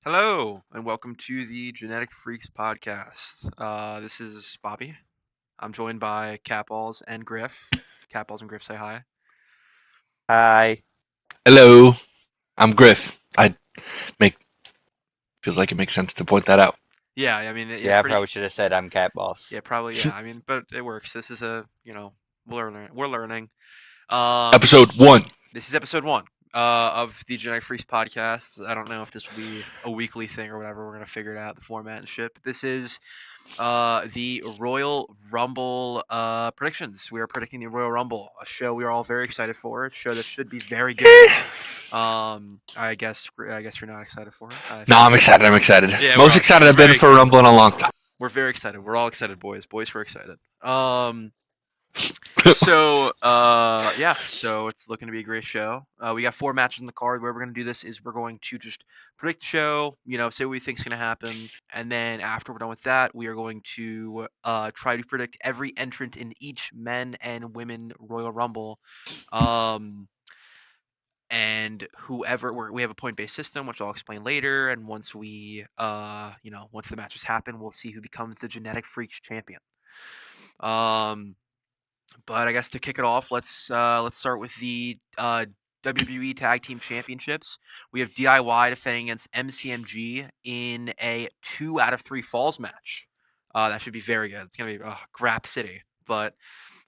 Hello, and welcome to the Genetic Freaks podcast. This is Bobby. I'm joined by Catballs and Griff. Catballs and Griff say hi. Hi. Hello, I'm Griff. I make feels like it makes sense to point that out. Yeah, I mean, yeah, Yeah, I pretty. probably should have said I'm Cat Boss. Yeah, probably. Yeah, I mean, but it works. This is we're learning. We're learning. Um, Episode 1. this is episode one of the Genetic Freaks podcast. I don't know if this will be a weekly thing or whatever. We're gonna figure it out, the format and shit. But this is the Royal Rumble predictions. We are predicting the Royal Rumble, a show we are all very excited for. A show that should be very good. I guess you're not excited for it. No, I'm excited. I'm excited. Yeah, we're Most all excited excited. I've been Very for a excited. Rumble in a long time. We're very excited. We're all excited, boys. Boys, we're excited. So it's looking to be a great show. We got 4 matches in the card. Where we're gonna do this is we're going to just predict the show, say what we think's gonna happen, and then after we're done with that, we are going to try to predict every entrant in each men and women Royal Rumble. Um, and we have a point-based system, which I'll explain later. And once the matches happen, we'll see who becomes the Genetic Freaks champion. Um, but I guess to kick it off, let's start with the WWE Tag Team Championships. We have DIY defending against MCMG in a 2 out of 3 falls match. That should be very good. It's gonna be Grap City. But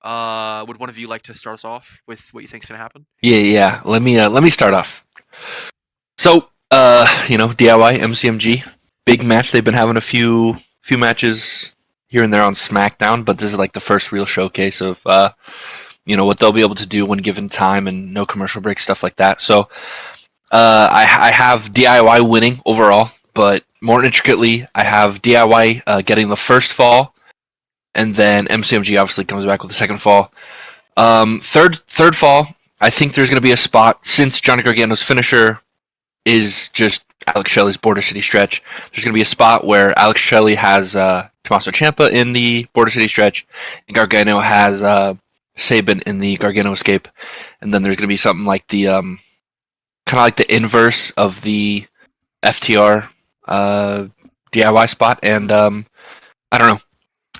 would one of you like to start us off with what you think's gonna happen? Yeah. Let me start off. So, DIY MCMG, big match. They've been having a few matches here and there on SmackDown, but this is like the first real showcase of what they'll be able to do when given time and no commercial breaks, stuff like that. So, I have DIY winning overall, but more intricately, I have DIY getting the first fall, and then MCMG obviously comes back with the second fall. Third fall, I think there's going to be a spot since Johnny Gargano's finisher is just Alex Shelley's Border City stretch. There's going to be a spot where Alex Shelley has Tommaso Ciampa in the Border City stretch, and Gargano has Sabin in the Gargano escape, and then there's going to be something like the kind of like the inverse of the FTR DIY spot, and I don't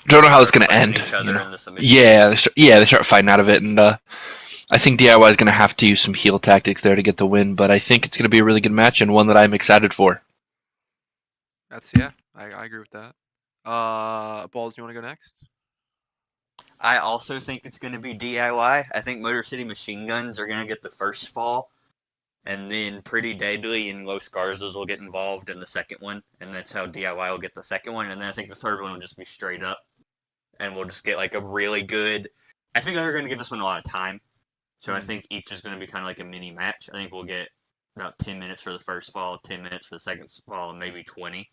know how it's going to end. Each other in the submission. Yeah, they start fighting out of it, and I think DIY is going to have to use some heel tactics there to get the win, but I think it's going to be a really good match and one that I'm excited for. I agree with that. Balls, do you want to go next? I also think it's going to be DIY. I think Motor City Machine Guns are going to get the first fall, and then Pretty Deadly and Los Garzas will get involved in the second one, and that's how DIY will get the second one, and then I think the third one will just be straight up, and we'll just get like a really good... I think they're going to give this one a lot of time, so I think each is going to be kind of like a mini match. I think we'll get about 10 minutes for the first fall, 10 minutes for the second fall, and maybe 20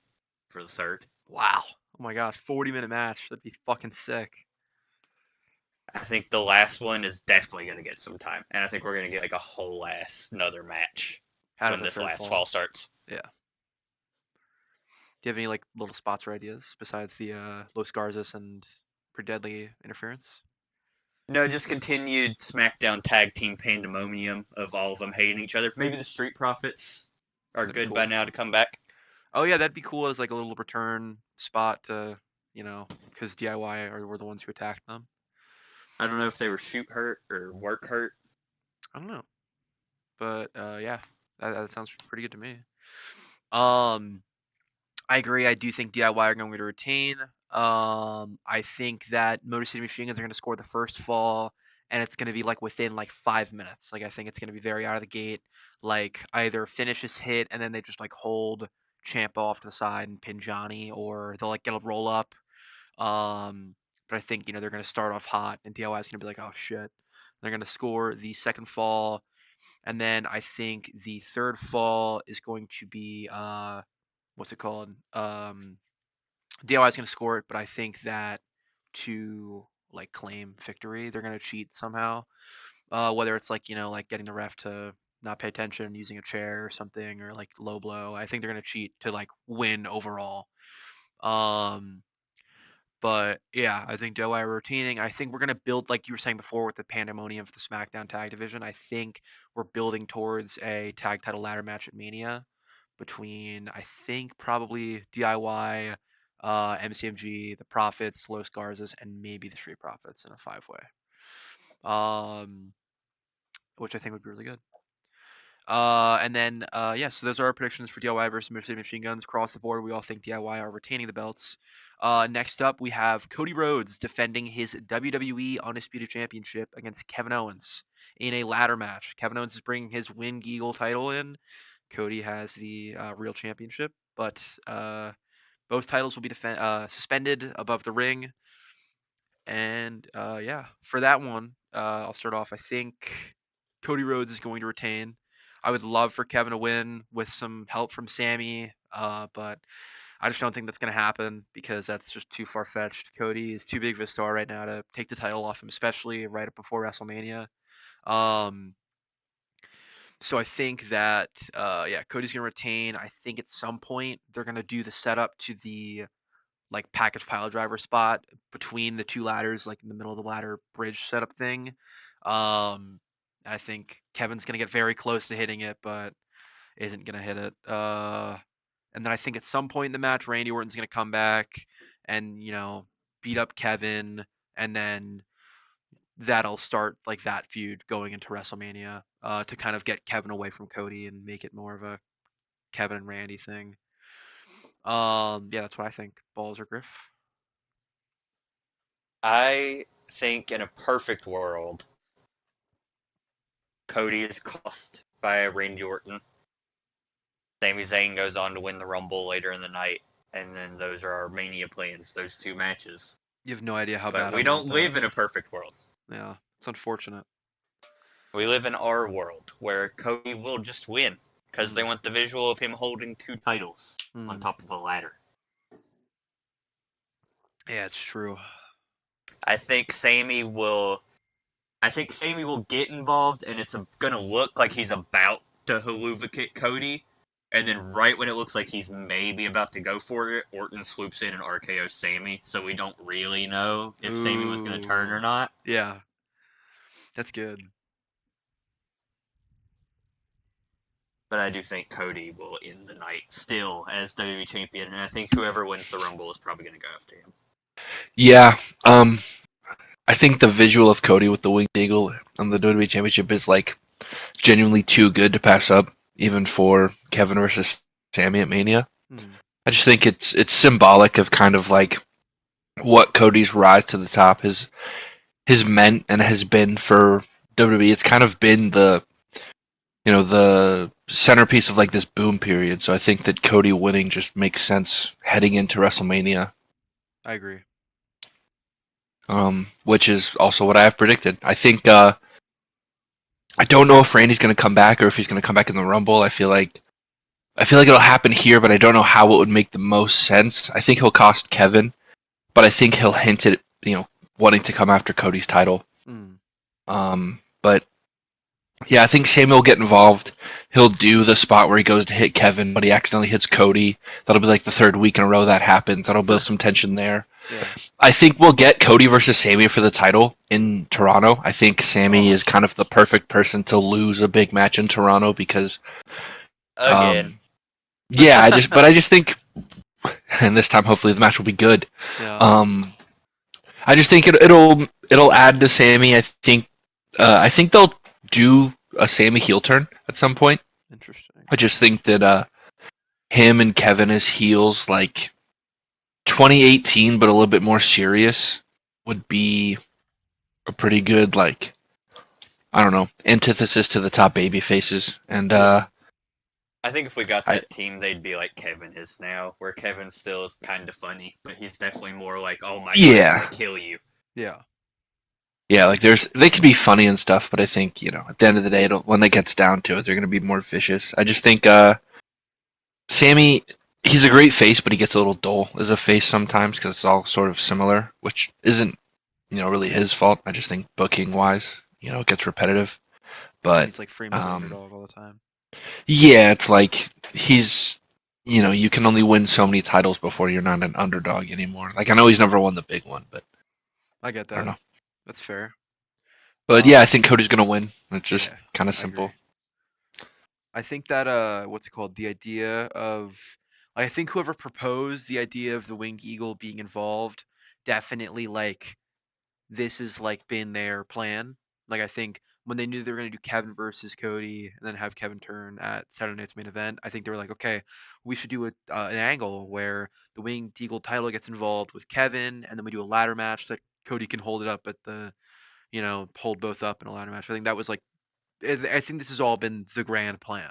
for the third. Wow. Oh my god, 40-minute match. That'd be fucking sick. I think the last one is definitely going to get some time, and I think we're going to get like a whole another match when this last fall starts. Yeah. Do you have any like little spots or ideas besides the Los Garzas and Pretty Deadly interference? No, just continued SmackDown tag team pandemonium of all of them hating each other. Maybe the Street Profits are That'd be good cool. by now to come back. Oh yeah, that'd be cool as like a little return spot to, because DIY were the ones who attacked them. I don't know if they were shoot hurt or work hurt. I don't know, but yeah, that sounds pretty good to me. I agree. I do think DIY are going to retain. I think that Motor City Machine Guns are going to score the first fall, and it's going to be like within like 5 minutes. Like I think it's going to be very out of the gate. Like either finish this hit and then they just like hold Champa off to the side and pin Johnny, or they'll like get a roll up. But I think they're going to start off hot, and DIY is going to be like, oh shit. They're going to score the second fall, and then I think the third fall is going to be what's it called? DIY is going to score it, but I think that to like claim victory, they're going to cheat somehow. Whether it's like like getting the ref to not pay attention, using a chair or something, or like low blow. I think they're going to cheat to like win overall. Um, but yeah, I think DIY are retaining. I think we're going to build, like you were saying before, with the pandemonium of the SmackDown tag division. I think we're building towards a tag title ladder match at Mania. between I think probably DIY, MCMG, the Profits, Los Garzas, and maybe the Street Profits in a 5-way. Which I think would be really good. And then, yeah, so those are our predictions for DIY versus Motor City Machine Guns. Across the board, we all think DIY are retaining the belts. Next up, we have Cody Rhodes defending his WWE Undisputed Championship against Kevin Owens in a ladder match. Kevin Owens is bringing his Win Geagle title in. Cody has the real championship, but both titles will be suspended above the ring. And yeah, for that one, I'll start off. I think Cody Rhodes is going to retain. I would love for Kevin to win with some help from Sammy, but I just don't think that's going to happen because that's just too far fetched. Cody is too big of a star right now to take the title off him, especially right up before WrestleMania. Um, so I think that yeah, Cody's going to retain. I think at some point they're going to do the setup to the like package pile driver spot between the two ladders, like in the middle of the ladder bridge setup thing. I think Kevin's gonna get very close to hitting it, but isn't gonna hit it. And then I think at some point in the match, Randy Orton's gonna come back and beat up Kevin, and then that'll start like that feud going into WrestleMania to kind of get Kevin away from Cody and make it more of a Kevin and Randy thing. Yeah, that's what I think. Balls or Griff? I think in a perfect world, Cody is cost by Randy Orton. Sami Zayn goes on to win the Rumble later in the night, and then those are our Mania plans, those two matches. You have no idea how But bad we I want don't live that. in a perfect world. Yeah, it's unfortunate. We live in our world where Cody will just win because they want the visual of him holding two titles on top of a ladder. Yeah, it's true. I think Sammy will get involved, and it's gonna look like he's about to haluva kick Cody, and then right when it looks like he's maybe about to go for it, Orton swoops in and RKO's Sammy, so we don't really know if Sammy was gonna turn or not. Yeah, that's good. But I do think Cody will end the night still as WWE champion, and I think whoever wins the Rumble is probably gonna go after him. Yeah, I think the visual of Cody with the winged eagle on the WWE Championship is like genuinely too good to pass up, even for Kevin versus Sammy at Mania. I just think it's symbolic of kind of like what Cody's rise to the top has meant and has been for WWE. It's kind of been the the centerpiece of like this boom period. So I think that Cody winning just makes sense heading into WrestleMania. I agree. Which is also what I have predicted. I think I don't know if Randy's going to come back or if he's going to come back in the Rumble. I feel like it'll happen here, but I don't know how it would make the most sense. I think he'll cost Kevin, but I think he'll hint at wanting to come after Cody's title. But yeah, I think Sammy will get involved. He'll do the spot where he goes to hit Kevin, but he accidentally hits Cody. That'll be like the third week in a row that happens. That'll build some tension there. Yeah. I think we'll get Cody versus Sammy for the title in Toronto. I think Sammy is kind of the perfect person to lose a big match in Toronto because again. Yeah, I just think, and this time hopefully the match will be good. Yeah. I just think it'll add to Sammy. I think they'll do a Sammy heel turn at some point. Interesting. I just think that him and Kevin as heels, like 2018, but a little bit more serious, would be a pretty good, like, I don't know, antithesis to the top baby faces. And I think if we got that team, they'd be like Kevin is now, where Kevin still is kind of funny, but he's definitely more like, oh my god, I'm gonna kill you. Yeah. Yeah, like they can be funny and stuff, but I think at the end of the day, when it gets down to it, they're going to be more vicious. I just think Sammy, he's a great face, but he gets a little dull as a face sometimes because it's all sort of similar, which isn't really his fault. I just think booking wise, it gets repetitive. But he's like Freeman's underdog all the time. Yeah, it's like he's you can only win so many titles before you're not an underdog anymore. Like I know he's never won the big one, but I get that. I don't know. That's fair. But yeah, I think Cody's gonna win. It's just kind of simple. I think that what's it called? The idea of I think whoever proposed the idea of the winged eagle being involved definitely like this has like been their plan. Like I think when they knew they were gonna do Kevin versus Cody and then have Kevin turn at Saturday Night's Main Event, I think they were like, okay, we should do an angle where the Winged Eagle title gets involved with Kevin, and then we do a ladder match that Cody can hold it up at the, hold both up in a ladder match. I think that was like, I think this has all been the grand plan.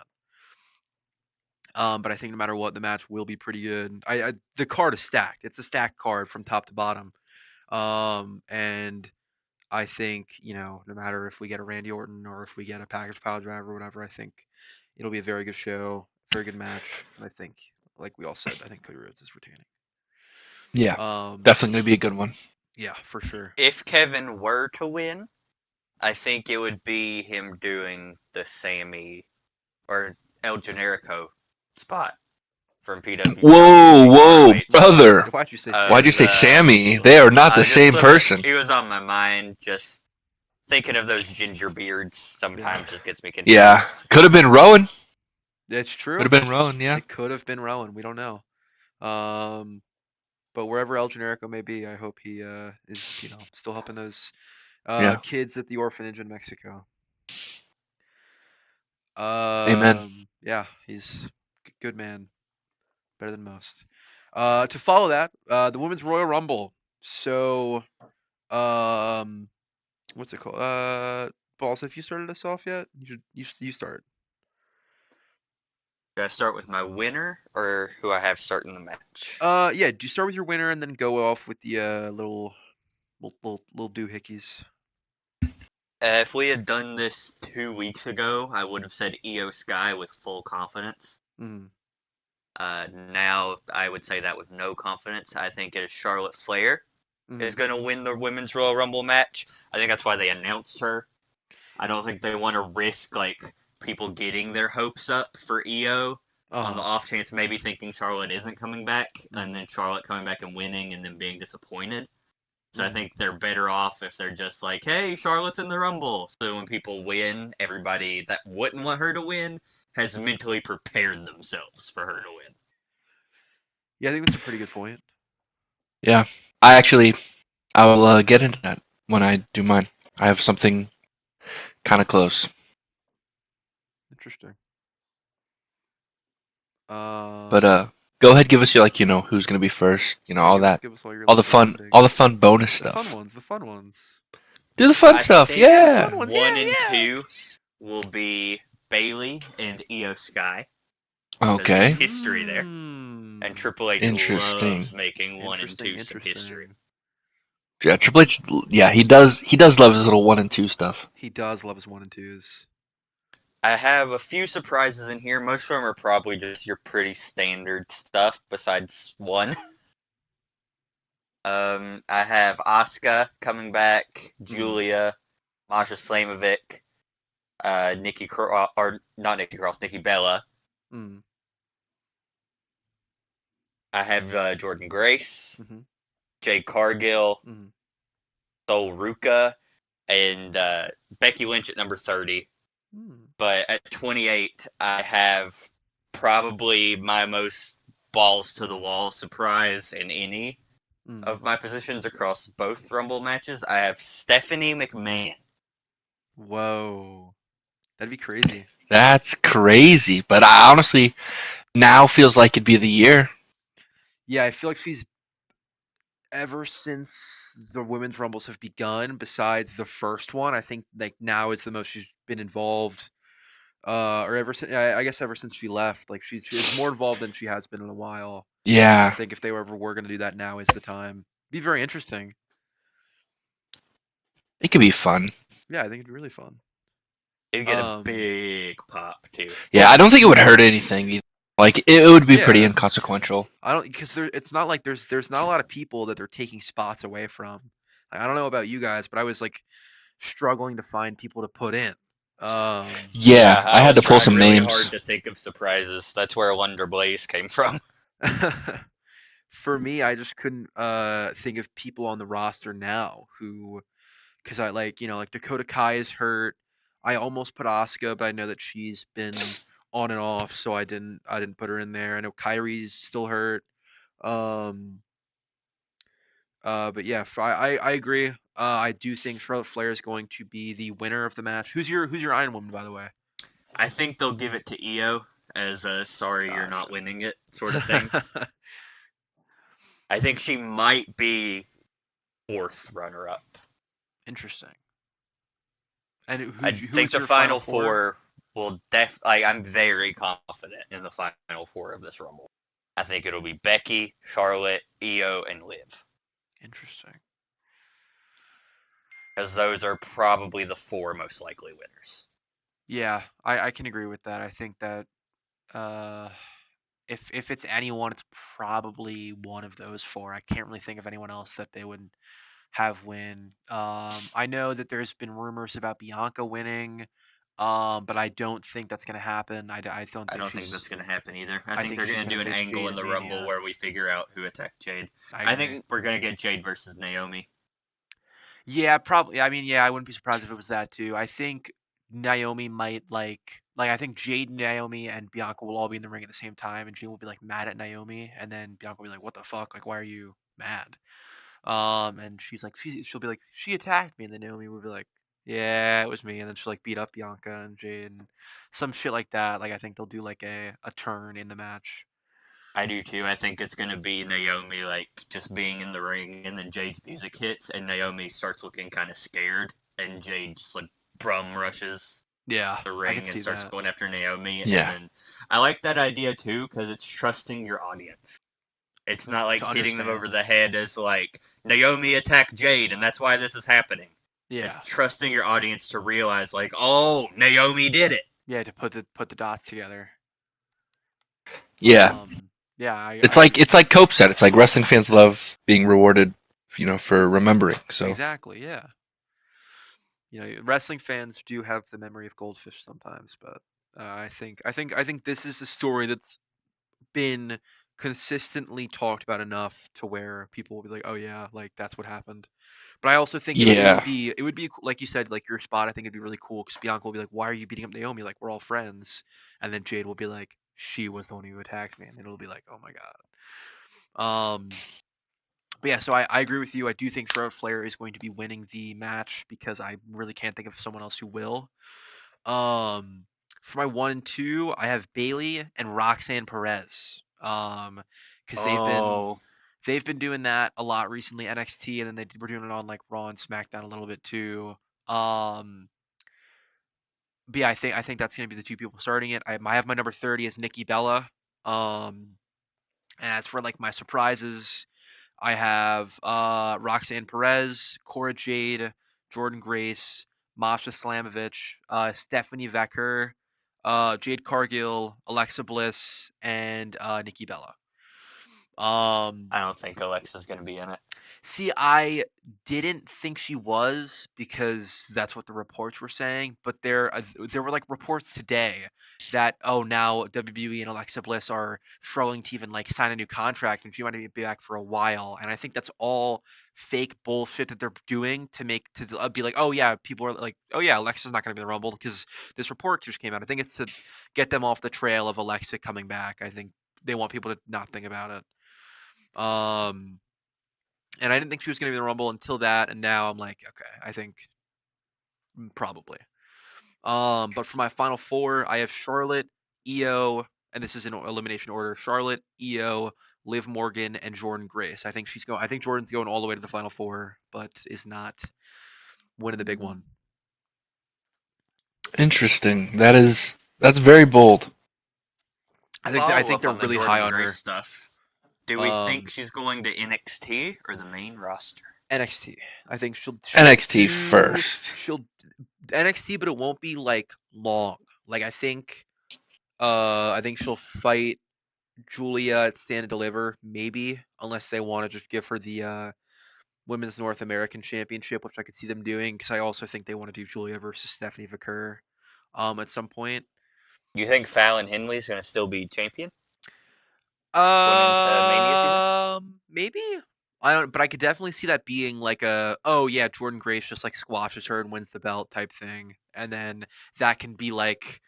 But I think no matter what, the match will be pretty good. The card is stacked. It's a stacked card from top to bottom. And I think, no matter if we get a Randy Orton or if we get a package pile driver or whatever, I think it'll be a very good show, very good match. And I think, like we all said, I think Cody Rhodes is retaining. Yeah, Um, definitely gonna be a good one. yeah, for sure. If Kevin were to win, I think it would be him doing the Sammy or El Generico spot from PW. Whoa, brother! Why'd you say Why'd you say the- Sammy? They are not the same person. He was on my mind. Just thinking of those ginger beards sometimes just gets me confused. Yeah, could have been Rowan. It's true. Could have been Rowan. Yeah. It could have been Rowan. We don't know. But wherever El Generico may be, I hope he is, still helping those Yeah. kids at the orphanage in Mexico. Amen. Yeah, he's a good man, better than most. To follow that, the Women's Royal Rumble. So, what's it called? Balls, have you started us off yet? You start. Do I start with my winner or who I have starting the match? Yeah. Do you start with your winner and then go off with the little doohickeys? If we had done this 2 weeks ago, I would have said Io Sky with full confidence. Mm. Now I would say that with no confidence. I think it is Charlotte Flair is going to win the Women's Royal Rumble match. I think that's why they announced her. I don't think they want to risk like people getting their hopes up for Io on the off chance maybe thinking Charlotte isn't coming back, and then Charlotte coming back and winning and then being disappointed. So I think they're better off if they're just like, hey, Charlotte's in the Rumble. So when people win, everybody that wouldn't want her to win has mentally prepared themselves for her to win. Yeah, I think that's a pretty good point. Yeah, I will get into that when I do mine. I have something kind of close. Interesting. But go ahead, give us your who's gonna be first, all that, give us all your all the fun bonus the stuff. the fun ones. Do the fun stuff, yeah. Fun ones, One yeah, and yeah. two will be Bailey and Io Sky. Okay. There's history there. And Triple H loves making 1 and 2 some history. Yeah, Triple H. Yeah, he does. He does love his little 1 and 2 stuff. He does love his 1 and 2s. I have a few surprises in here. Most of them are probably just your pretty standard stuff, besides one. I have Asuka coming back, Julia, Masha Slamovic, Nikki Cross, or not Nikki Cross, Nikki Bella. I have Jordan Grace, Jade Cargill, Sol Ruka, and Becky Lynch at number 30. But at 28, I have probably my most balls to the wall surprise in any of my positions across both Rumble matches. I have Stephanie McMahon. Whoa. That'd be crazy. That's crazy, but I honestly now feels like it'd be the year. Yeah, I feel like she's ever since the women's rumbles have begun, besides the first one, I think like now is the most she's been involved. Or ever since, I guess ever since she left, like she's more involved than she has been in a while. Yeah. I think if they were going to do that, now is the time. Be very interesting. It could be fun. Yeah, I think it'd be really fun. It'd get a big pop too. Yeah, I don't think it would hurt anything either. Like it would be pretty inconsequential. I don't, because it's not like there's not a lot of people that they're taking spots away from. Like, I don't know about you guys, but I was like struggling to find people to put in. Yeah, I had to pull some really names. Hard to think of surprises. That's where Wonder Blaze came from. For me, I just couldn't think of people on the roster now who, because I like Dakota Kai is hurt. I almost put Asuka, but I know that she's been on and off, so I didn't put her in there. I know Kyrie's still hurt. Um, but yeah, I agree. I do think Charlotte Flair is going to be the winner of the match. Who's your Iron Woman, by the way? I think they'll give it to Io as a sorry you're not Gotcha. winning it sort of thing. I think she might be fourth runner up. Interesting. And I think who's the your final final four? four will I'm very confident in the final four of this Rumble. I think it'll be Becky, Charlotte, Io, and Liv. Interesting. Because those are probably the four most likely winners. Yeah, I can agree with that. I think that uh, if it's anyone, it's probably one of those four. I can't really think of anyone else that they would have win. I know that there's been rumors about Bianca winning, but I don't think that's gonna happen. I don't I think don't think that's she's. going to happen either. I I think think they're she's going to gonna do an face angle Jade in in the Rumble Mania. where we figure out who attacked Jade. I I agree. think we're going to get Jade versus Naomi. Yeah, probably. I mean, yeah, I wouldn't be surprised if it was that too. I think Naomi might I think Jade, Naomi, and Bianca will all be in the ring at the same time, and Jade will be like mad at Naomi, and then Bianca will be like, "What the fuck? Like, why are you mad?" And she's like, she'll be like, "She attacked me," and then Naomi will be like, "Yeah, it was me," and then she'll like beat up Bianca and Jade and some shit like that. Like, I think they'll do like a turn in the match. I do too. I think it's going to be Naomi like just being in the ring, and then Jade's music hits, and Naomi starts looking kind of scared, and Jade just like brum rushes Yeah, the I could ring and see starts that. going after Naomi. And Yeah. then I like that idea too because it's trusting your audience. It's not like To hitting them over understand. the head as like Naomi attacked Jade, and that's why this is happening. Yeah, It's trusting your audience to realize like, oh, Naomi did it. yeah, to put the dots together. Yeah. Yeah, I It's I like Cope said. It's like wrestling fans love being rewarded, for remembering. So exactly, yeah. Wrestling fans do have the memory of goldfish sometimes, but I think this is a story that's been consistently talked about enough to where people will be like, "Oh yeah, like that's what happened." But I also think yeah, it would be like you said, like your spot. I think it'd be really cool because Bianca will be like, "Why are you beating up Naomi? Like we're all friends," and then Jade will be like, "She was the one who attacked me," and it'll be like, "Oh my god." But yeah, so I agree with you. I do think Charlotte Flair is going to be winning the match because I really can't think of someone else who will. Um, for my 1 and 2, I have Bailey and Roxanne Perez. Because Oh, they've been doing that a lot recently, NXT, and then they were doing it on like Raw and SmackDown a little bit too. Um, but yeah, I think that's gonna be the two people starting it. I have my number 30 as Nikki Bella. Um, and as for like my surprises, I have Roxanne Perez, Cora Jade, Jordan Grace, Masha Slamovich, Stephanie Vecker, Jade Cargill, Alexa Bliss, and Nikki Bella. Um, I don't think Alexa's going to be in it. See, I didn't think she was because that's what the reports were saying, but there were like reports today that now WWE and Alexa Bliss are struggling to even like sign a new contract and she might be back for a while, and I think that's all fake bullshit that they're doing to make to be like, oh yeah, people are like, oh yeah, Alexa's not going to be in the Rumble because this report just came out. I think it's to get them off the trail of Alexa coming back. I think they want people to not think about it. And I didn't think she was going to be in the Rumble until that, and now I'm like, okay, I think probably. But for my final four, I have Charlotte, Io, and this is in elimination order: Charlotte, Io, Liv Morgan, and Jordan Grace. I think she's going. I think Jordan's going all the way to the final four, but is not winning the big one. interesting. That's very bold. I think I Follow think up they're on the really high Jordan on Grace her. stuff. Do we think Um, she's going to NXT or the main roster? NXT. I think NXT first. she'll NXT, but it won't be like long. Like I think she'll fight Julia at Stand and Deliver, maybe, unless they want to just give her the Women's North American Championship, which I could see them doing, because I also think they want to do Julia versus Stephanie Vaquer at some point. You think Fallon Henley's going to still be champion going into Mania season? Maybe. I don't, but I could definitely see that being like oh yeah, Jordan Grace just like squashes her and wins the belt type thing, and then that can be like,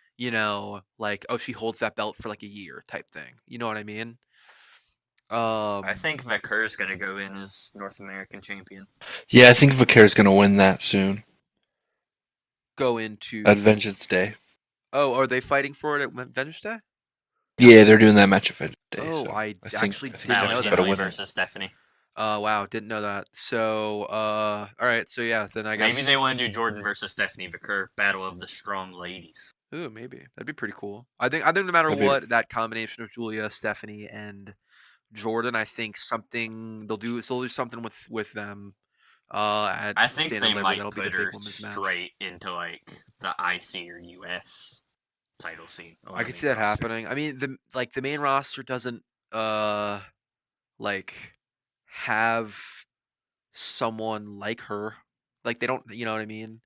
like, oh, she holds that belt for like a year type thing. You know what I mean? I Um, think Vaquer's gonna go in as North American champion. Yeah, I think Vaquer's gonna win that soon go at into. Vengeance Day. Oh, are they fighting for it at Vengeance Day? Yeah, they're doing that match at Vengeance Day, Oh, so I I think actually I think didn't know Stephanie's got to that. Allegedly win it. versus Stephanie. Wow, didn't know that. So, all right, so yeah, then I Maybe guess. they want to do Jordan versus Stephanie Vaquer, Battle of the Strong Ladies. Ooh, maybe that'd be pretty cool. I think no matter That'd be what, that combination of Julia, Stephanie, and Jordan, I think something they'll do something with them. At I think Stand they and Delivery, might that'll be the put big her women's match. straight into like the IC or US title scene on I the could main see that roster. happening. I mean, the main roster doesn't uh like have someone like her. Like they don't, you know what I mean?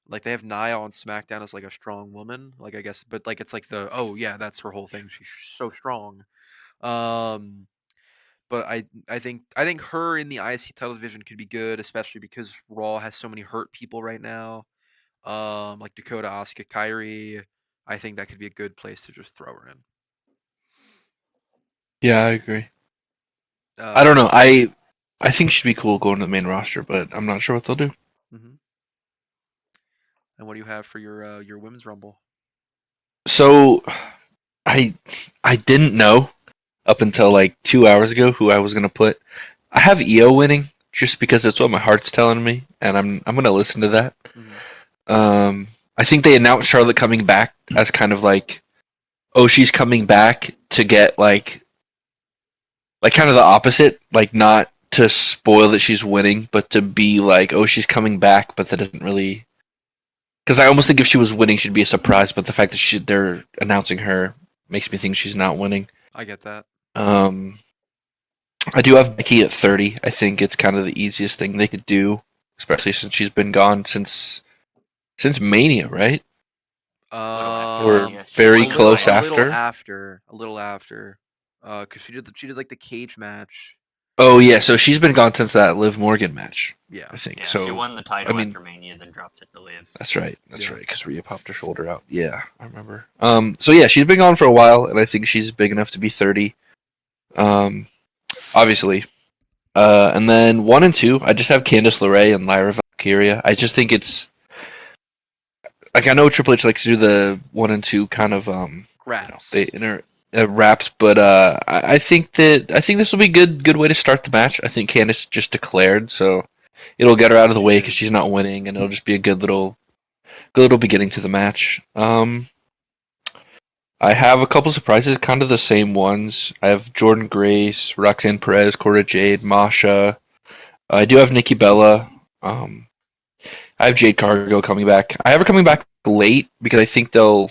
Like they have Nia on SmackDown as like a strong woman, like I guess, but like it's like oh yeah, that's her whole thing. She's so strong. Um, but I think her in the IC title division could be good, especially because Raw has so many hurt people right now. Like Dakota, Asuka, Kyrie. I think that could be a good place to just throw her in. Yeah, I agree. I don't Uh, know. I think she'd be cool going to the main roster, but I'm not sure what they'll do. mhm. And what do you have for your women's rumble? So I I didn't know up until like 2 hours ago who I was gonna put. I have EO winning just because it's what my heart's telling me, and I'm gonna listen to that. Mhm. I think they announced Charlotte coming back as kind of like, oh, she's coming back to get like kind of the opposite, like not to spoil that she's winning, but to be like, oh, she's coming back, but that doesn't really. Because I almost think if she was winning, she'd be a surprise. But the fact that they're announcing her makes me think she's not winning. I get that. Um, I do have Becky at 30. I think it's kind of the easiest thing they could do, especially since she's been gone since Mania, right? A little after Or Mania, she very A won the little, close a title. little after. after, a little after, cause she did like the cage match. Oh yeah, so she's been gone since that Liv Morgan match, Yeah, I think. Yeah, she So won the I title mean, after Mania, then dropped it to Liv. that's right. That's yeah. right. Because Rhea popped her shoulder out. Yeah, I remember. So yeah, she's been gone for a while, and I think she's big enough to be 30. Um, obviously. And then 1 and 2, I just have Candice LeRae and Lyra Valkyria. I just think it's like I know Triple H likes to do the 1 and 2 kind of Graphs. they inter wraps, but I think this will be good way to start the match. I think Candice just declared, so it'll get her out of the She way did. because she's not winning, and it'll just be a good little beginning to the match. I have a couple surprises, kind of the same ones. I have Jordan Grace, Roxanne Perez, Cora Jade, Masha. I do have Nikki Bella. I have Jade Cargill coming back. I have her coming back late because I think they'll.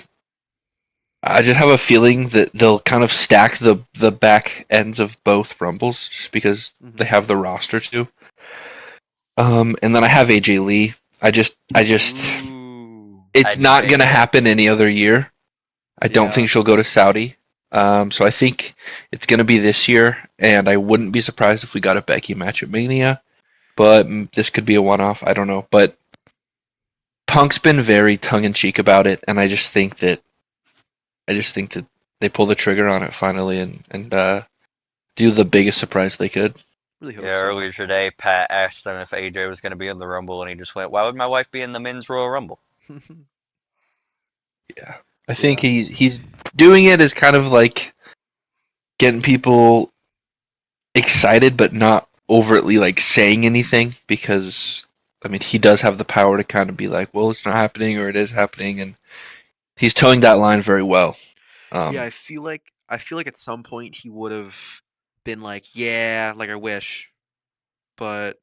I just have a feeling that they'll kind of stack the back ends of both rumbles just because they Mhm. have the roster to. And then I have AJ Lee. I just, Ooh. it's I'd not pick gonna her. happen any other year. I don't Yeah. think she'll go to Saudi. So I think it's gonna be this year, and I wouldn't be surprised if we got a Becky match at Mania. But this could be a one-off. I don't know. But Punk's been very tongue-in-cheek about it, and I just think that they pull the trigger on it finally and do the biggest surprise they could. Really Yeah, hope so. earlier today, Pat asked him if AJ was going to be in the Rumble, and he just went, "Why would my wife be in the Men's Royal Rumble?" Yeah, I think Yeah. he's doing it as kind of like getting people excited, but not overtly like saying anything because I mean he does have the power to kind of be like, well, it's not happening or it is happening, and he's towing that line very well. Yeah, Um, I feel like at some point he would have been like, yeah, like I wish, but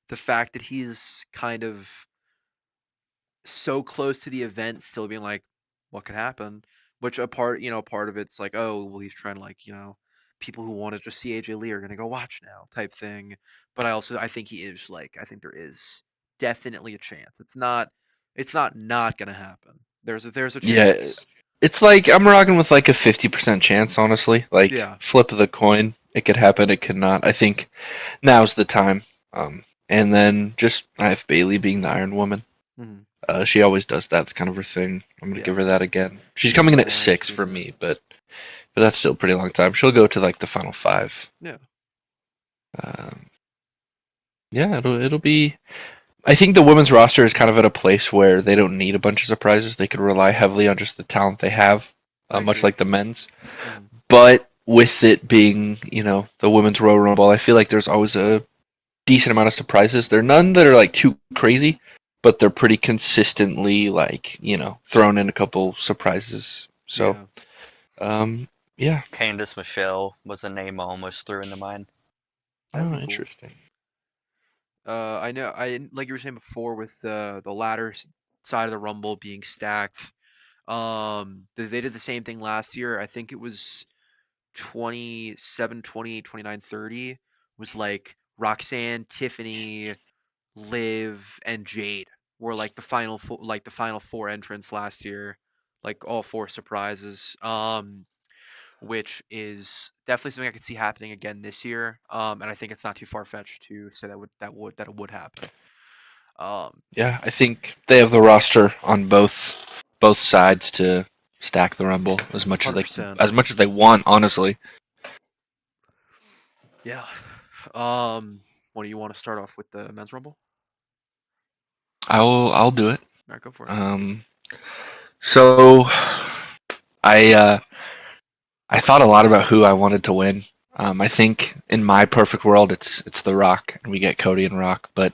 the fact that he's kind of so close to the event still being like, what could happen? Which part of it's like, oh, well, he's trying to like, people who want to just see AJ Lee are gonna go watch now type thing. But I think he is like, I think there is definitely a chance. It's not gonna happen. There's a yeah, chance. it's like I'm rocking with like a 50% chance, honestly. Like Yeah. flip of the coin, it could happen, it could not. I think now's the time. And then just I have Bailey being the Iron Woman. Mhm. She always does that. It's kind of her thing. I'm gonna Yeah. give her that again. She's coming in at Yeah, I 6 see for that. me, but that's still a pretty long time. She'll go to like the final 5. Yeah. Um, yeah, it'll be. I think the women's roster is kind of at a place where they don't need a bunch of surprises. They could rely heavily on just the talent they have, I much agree. like the men's. Mhm. But with it being, the women's Royal Rumble, I feel like there's always a decent amount of surprises. There are none that are like too crazy, but they're pretty consistently like, thrown in a couple surprises. So, Yeah. Yeah. Candice Michelle was a name I almost threw into mine. That'd Oh, be cool. interesting. I know. Like you were saying before with the latter side of the Rumble being stacked. They did the same thing last year. I think it was 27, 28, 29, 30 was like Roxanne, Tiffany, Liv, and Jade were like the final four entrants last year, like all four surprises. Which is definitely something I could see happening again this year. And I think it's not too far fetched to say that it would happen. Yeah, I think they have the roster on both sides to stack the Rumble as much as 100%. they want, honestly. Yeah. What do you want to start off with the men's rumble? I'll do it. All right, go for it. So I I thought a lot about who I wanted to win. I think in my perfect world, it's The Rock, and we get Cody and Rock. But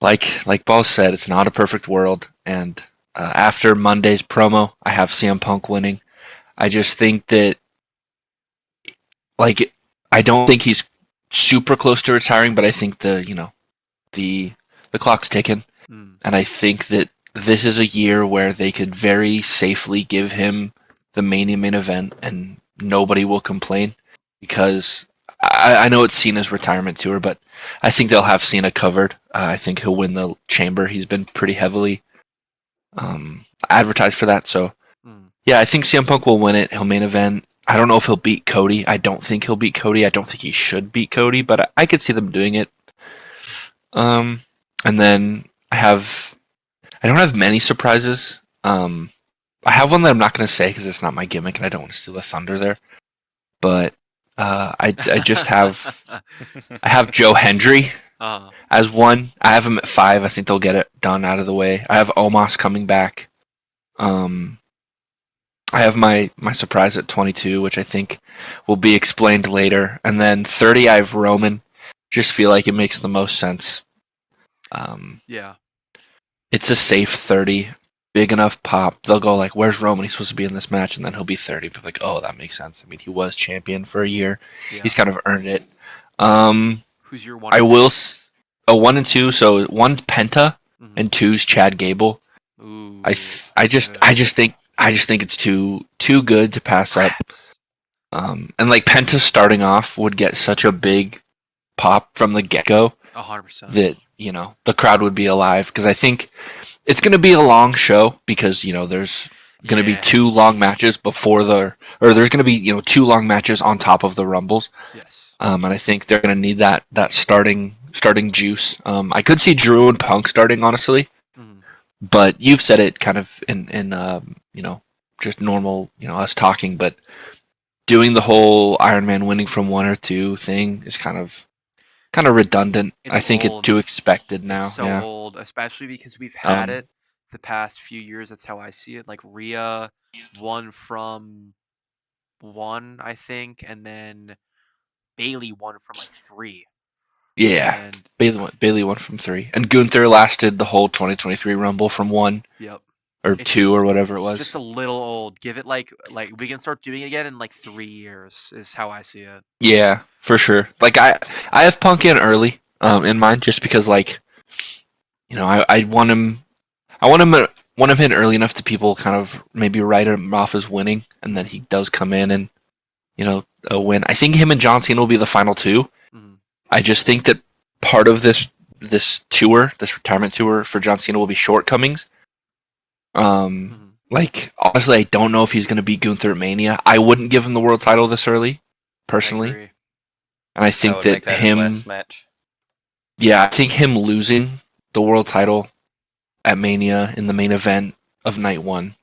like Ball said, it's not a perfect world. And after Monday's promo, I have CM Punk winning. I just think that like I don't think he's super close to retiring, but I think the clock's ticking, Mm, and I think that this is a year where they could very safely give him the main event, and nobody will complain because I know it's Cena's retirement tour, but I think they'll have Cena covered. I think he'll win the Chamber. He's been pretty heavily advertised for that, so mm. yeah, I think CM Punk will win it. He'll main event. I don't know if he'll beat Cody. I don't think he'll beat Cody. I don't think he should beat Cody, but I could see them doing it. And then I don't have many surprises. I have one that I'm not going to say because it's not my gimmick, and I don't want to steal the thunder there. But I just have I have Joe Hendry uh, as one. I have him at 5. I think they'll get it done out of the way. I have Omos coming back. I have my surprise at 22, which I think will be explained later. And then 30, I have Roman. Just feel like it makes the most sense. yeah, It's a safe 30, big enough pop. They'll go like, "Where's Roman? He's supposed to be in this match," and then he'll be 30. But like, oh, that makes sense. I mean, he was champion for a year. yeah. He's kind of earned it. Um, Who's your one I and will. two? 1 and 2. So one's Penta Mhm. and two's Chad Gable. Ooh, I just think it's too good to pass up. perhaps. And like Penta starting off would get such a big pop from the get go 100%. that the crowd would be alive, because I think it's going to be a long show, because there's going to be Yeah. 2 long matches there's going to be 2 long matches on top of the Rumbles. Yes. And I think they're going to need that starting juice. I could see Drew and Punk starting, honestly, Mhm. but you've said it kind of in just normal, us talking, but doing the whole Iron Man winning from 1 or 2 thing is kind of redundant. It's I think it's old. too expected It's now. so Yeah. old, especially because we've had Um. it the past few years. That's how I see it. Like Rhea won from 1, I think, and then Bailey won from like 3. Yeah. And Bailey won from 3, and Gunther lasted the whole 2023 Rumble from 1 yep, or it's just 2 or whatever it just was. a little old. Give it like we can start doing it again in like 3 years is how I see it. Yeah, for sure. Like I have Punk in early, in mind, just because like, I want him. Want him in early enough to people kind of maybe write him off as winning, and then he does come in and win. I think him and John Cena will be the final 2. Mhm. I just think that part of this tour, this retirement tour for John Cena, will be shortcomings. Mhm. Like, honestly, I don't know if he's going to beat Gunther at Mania. I wouldn't give him the world title this early, I personally, agree. and I That think would that make that his last match. yeah, I think him losing the world title at Mania in the main event of night one,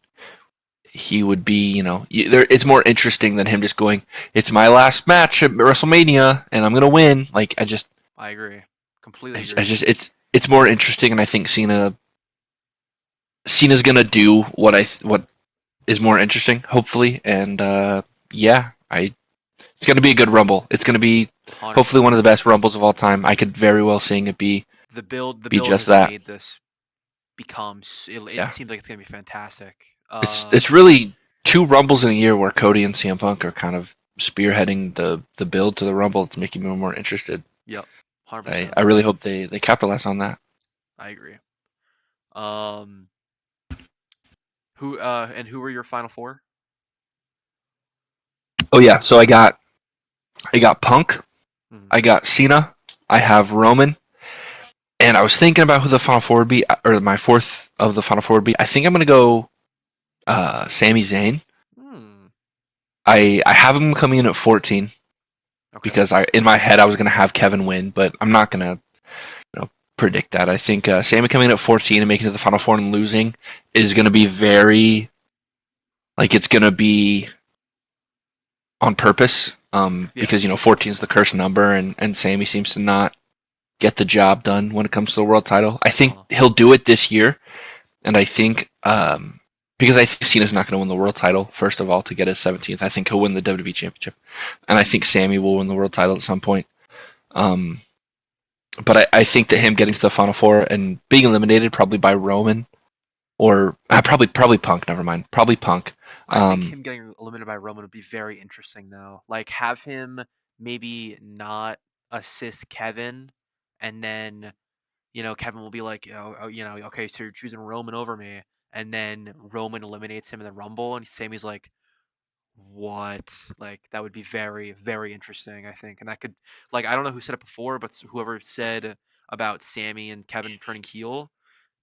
he would be, it's more interesting than him just going, "It's my last match at WrestleMania, and I'm gonna win." Like I agree. Completely I agree. just, it's more interesting, and I think Cena's gonna do what is more interesting, hopefully, and yeah, it's gonna be a good Rumble. It's gonna be hopefully one of the 100%. best Rumbles of all time. I could very well seeing it The build just has that. made this it Yeah, seems like it's gonna be fantastic. it's really two Rumbles in a year where Cody and CM Punk are kind of spearheading the build to the Rumble. It's making me more interested. Yep, I 100%. really hope they capitalize on that. I agree. Um, who were your final four? Oh yeah, so I got Punk, Mhm. I got Cena, I have Roman, and I was thinking about who the final four would be, or my fourth of the final four would be. I think I'm gonna go Sami Zayn. Hmm. I have him coming in at 14 Okay. because in my head I was gonna have Kevin win, but I'm not gonna predict that. I think Sami coming in at 14 and making it to the final four and losing is gonna be very it's gonna be on purpose. Yeah. Because 14 is the cursed number, and Sammy seems to not get the job done when it comes to the world title. I think Uh-huh. he'll do it this year, and I think because I think Cena's not going to win the world title first of all to get his 17th. I think he'll win the WWE Championship, and I think Sammy will win the world title at some point. Um, but I think that him getting to the final four and being eliminated probably by Roman or probably Punk. Never mind, probably Punk. I think Um, him getting eliminated by Roman would be very interesting though. Like have him maybe not assist Kevin, and then Kevin will be like, okay, so you're choosing Roman over me, and then Roman eliminates him in the Rumble, and Sammy's like, what? Like that would be very, very interesting, I think, and that could, like, I don't know who said it before, but whoever said about Sammy and Kevin turning heel,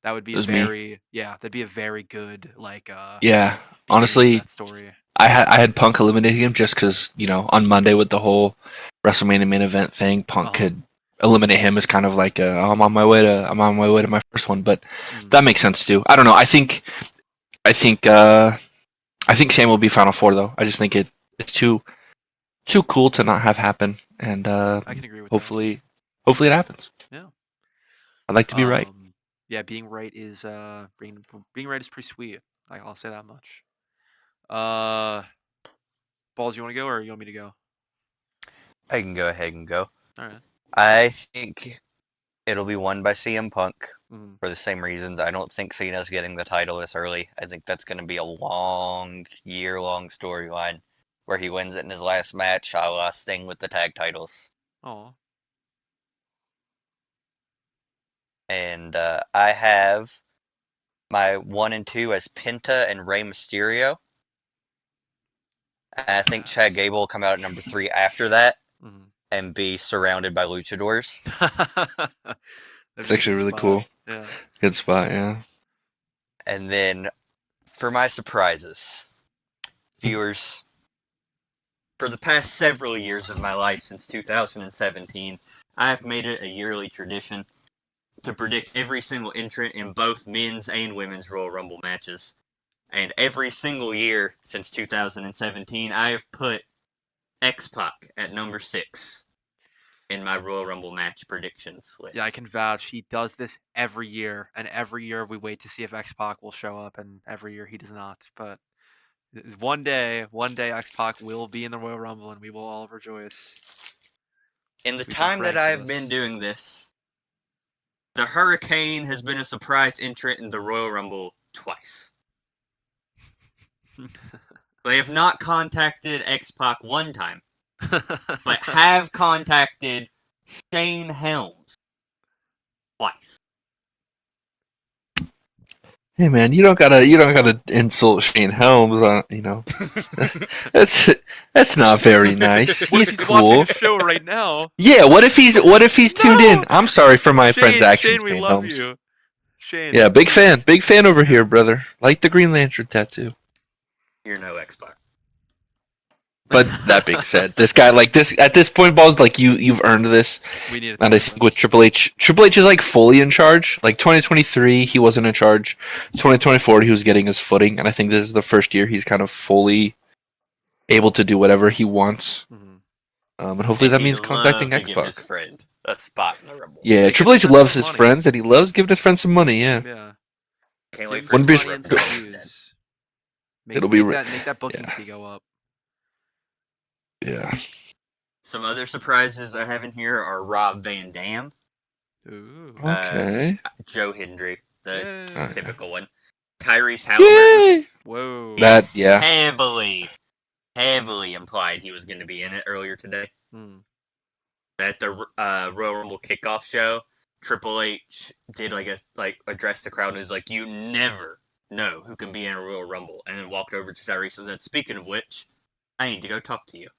that would be it a was me. very, yeah, that'd be a very good like Yeah, beginning to honestly, that story. I had Punk eliminating him just because on Monday with the whole WrestleMania main event thing, Punk Uh-huh. could eliminate him as kind of like oh, I'm on my way to my first one, but Mm. that makes sense too. I don't know. I think I think Sam will be Final Four though. I just think it's too cool to not have happen, and I can agree with that. hopefully it happens. Yeah. I'd like to be right. Yeah, being right is pretty sweet. I'll say that much. Uh, Balls, you want to go or you want me to go? I can go ahead and go. All right. I think it'll be won by CM Punk Mhm. for the same reasons. I don't think Cena's getting the title this early. I think that's going to be a long, year-long storyline where he wins it in his last match, a la Sting with the tag titles. Oh, And I have my 1 and 2 as Penta and Rey Mysterio. And I think Chad pass. Gable will come out at number 3 after that Mhm. and be surrounded by luchadors. That'd It's be a actually good really spot. cool. Yeah. Good spot. Yeah. And then for my surprises, viewers, for the past several years of my life since 2017, I have made it a yearly tradition to predict every single entrant in both men's and women's Royal Rumble matches. And every single year since 2017, I have put X-Pac at number 6 in my Royal Rumble match predictions Yeah, I list. can vouch. He does this every year, and every year we wait to see if X-Pac will show up, and every year he does not. But one day X-Pac will be in the Royal Rumble, and we will all rejoice. In the We've been time that praying for I've been this. doing this, the Hurricane has been a surprise entrant in the Royal Rumble twice. They have not contacted X-Pac one time, but have contacted Shane Helms twice. Hey man, you don't gotta insult Shane Helms on that's that's not very nice. What if He's he's watching a cool. show right now? Yeah, what if he's tuned in? No, I'm sorry for my friend's actions, Shane, we Shane love Helms. you. Shane, Yeah, big fan over yeah. here, brother. Like the Green Lantern tattoo. You're no X-Pac. But that being said, this guy like this at this point, balls like you've earned this. We need And I think with Triple H is like fully in charge. Like 2023, he wasn't in charge. 2024, he was getting his footing, and I think this is the first year he's kind of fully able to do whatever he wants. And hopefully that means contacting X-Pac. His Xbox. friend a spot in the Rumble. Yeah, Triple H loves his friends, and he loves giving his friends some money. Yeah. Yeah. Can't wait for Wouldn't be money and some views. It'll be make that booking fee go up. Yeah. Some other surprises I have in here are Rob Van Dam. Ooh. Okay. Joe Hendry, the Yay. typical one. Tyrese Halliburton. Whoa. That yeah. Heavily implied he was going to be in it earlier today. At the Royal Rumble kickoff show, Triple H did address the crowd and was like, "You never know who can be in a Royal Rumble," and then walked over to Tyrese and said, "Speaking of which, I need to go talk to you."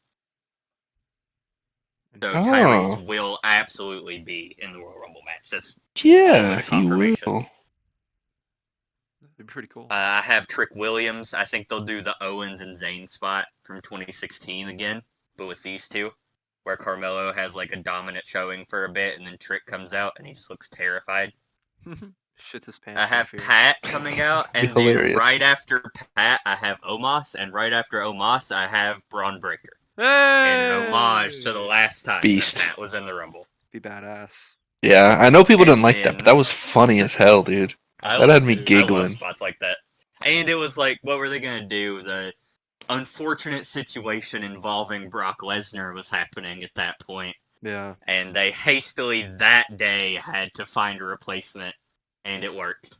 So Tyrese will absolutely be in the Royal Rumble match. That's he confirmation. will. It'd be pretty cool. I have Trick Williams. I think they'll do the Owens and Zayn spot from 2016 again, but with these two, where Carmelo has like a dominant showing for a bit, and then Trick comes out and he just looks terrified. Shits his pants. I have Pat coming out, and then right after Pat, I have Omos, and right after Omos, I have Braun Breaker. Hey! And an homage to the last time Beast. Pat was in the Rumble. Be badass. Yeah, I know people didn't like that, but that was funny as hell, dude. That had me giggling. I love spots like that. And it was like, what were they going to do? The unfortunate situation involving Brock Lesnar was happening at that point. Yeah. And they hastily that day had to find a replacement, and it worked.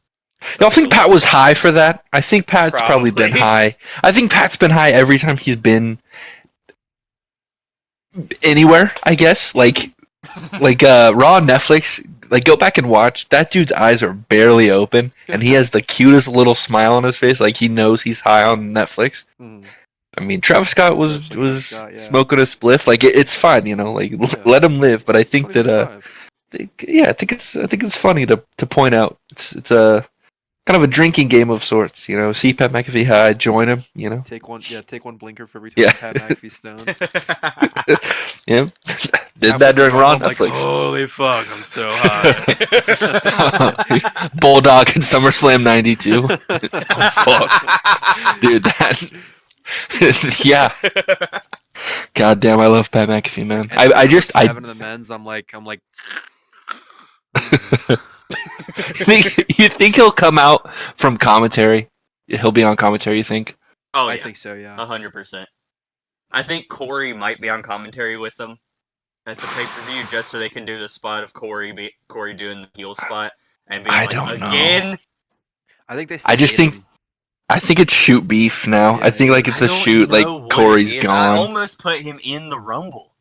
Y'all think Pat was high for that? I think Pat's probably been high. I think Pat's been high every time he's been anywhere, I guess. Like Raw on Netflix, like go back and watch. That dude's eyes are barely open, and he has the cutest little smile on his face, like he knows he's high on Netflix. I mean, Travis Scott was smoking a spliff. Like it's fine, you know. Like let him live. But I think that I think it's funny to point out. It's a kind of a drinking game of sorts, you know. See Pat McAfee high, join him, you know. Take one blinker for every time Pat McAfee's stoned. Yeah. Did that during Raw Netflix. Like, holy fuck, I'm so high. Bulldog in SummerSlam 92. Oh, fuck. Dude, that... yeah. God damn, I love Pat McAfee, man. I just... Seven of the men's, I'm like... You think he'll come out from commentary? He'll be on commentary, you think? Oh, yeah. I think so, yeah. 100%. I think Corey might be on commentary with them at the pay-per-view just so they can do the spot of Corey doing the heel spot and being again? I think they I think it's shoot beef now. Yeah, I think like it's a shoot, like Corey's gone. I almost put him in the Rumble.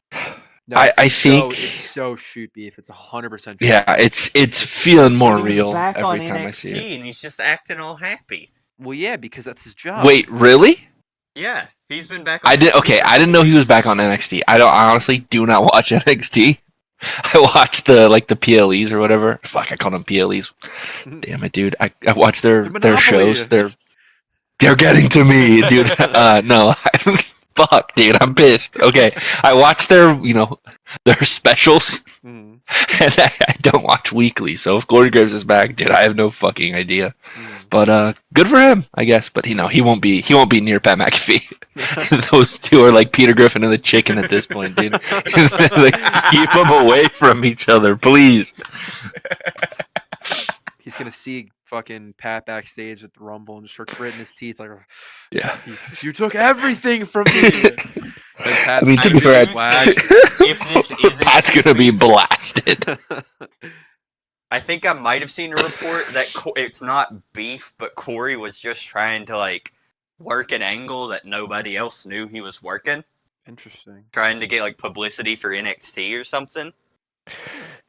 No, I think it's so shoot beef. It's 100%. Yeah, it's feeling more real every time NXT I see it. And he's just acting all happy. Well, yeah, because that's his job. Wait, really? Yeah, he's been back. On I didn't know he was back on NXT. I honestly do not watch NXT. I watch the PLEs or whatever. Fuck, I call them PLEs. Damn it, dude. I watch their shows. They're getting to me, dude. No. Fuck, dude, I'm pissed. Okay, I watch their specials, and I don't watch weekly. So if Corey Graves is back, dude, I have no fucking idea. But good for him, I guess. But he won't be near Pat McAfee. Those two are like Peter Griffin and the Chicken at this point, dude. Like, keep them away from each other, please. He's gonna see fucking Pat backstage at the Rumble and just start gritting his teeth like, yeah, you took everything from me. I mean, to be fair, if this isn't, Pat's gonna be blasted. I think I might have seen a report that it's not beef, but Corey was just trying to work an angle that nobody else knew he was working. Interesting. Trying to get publicity for NXT or something.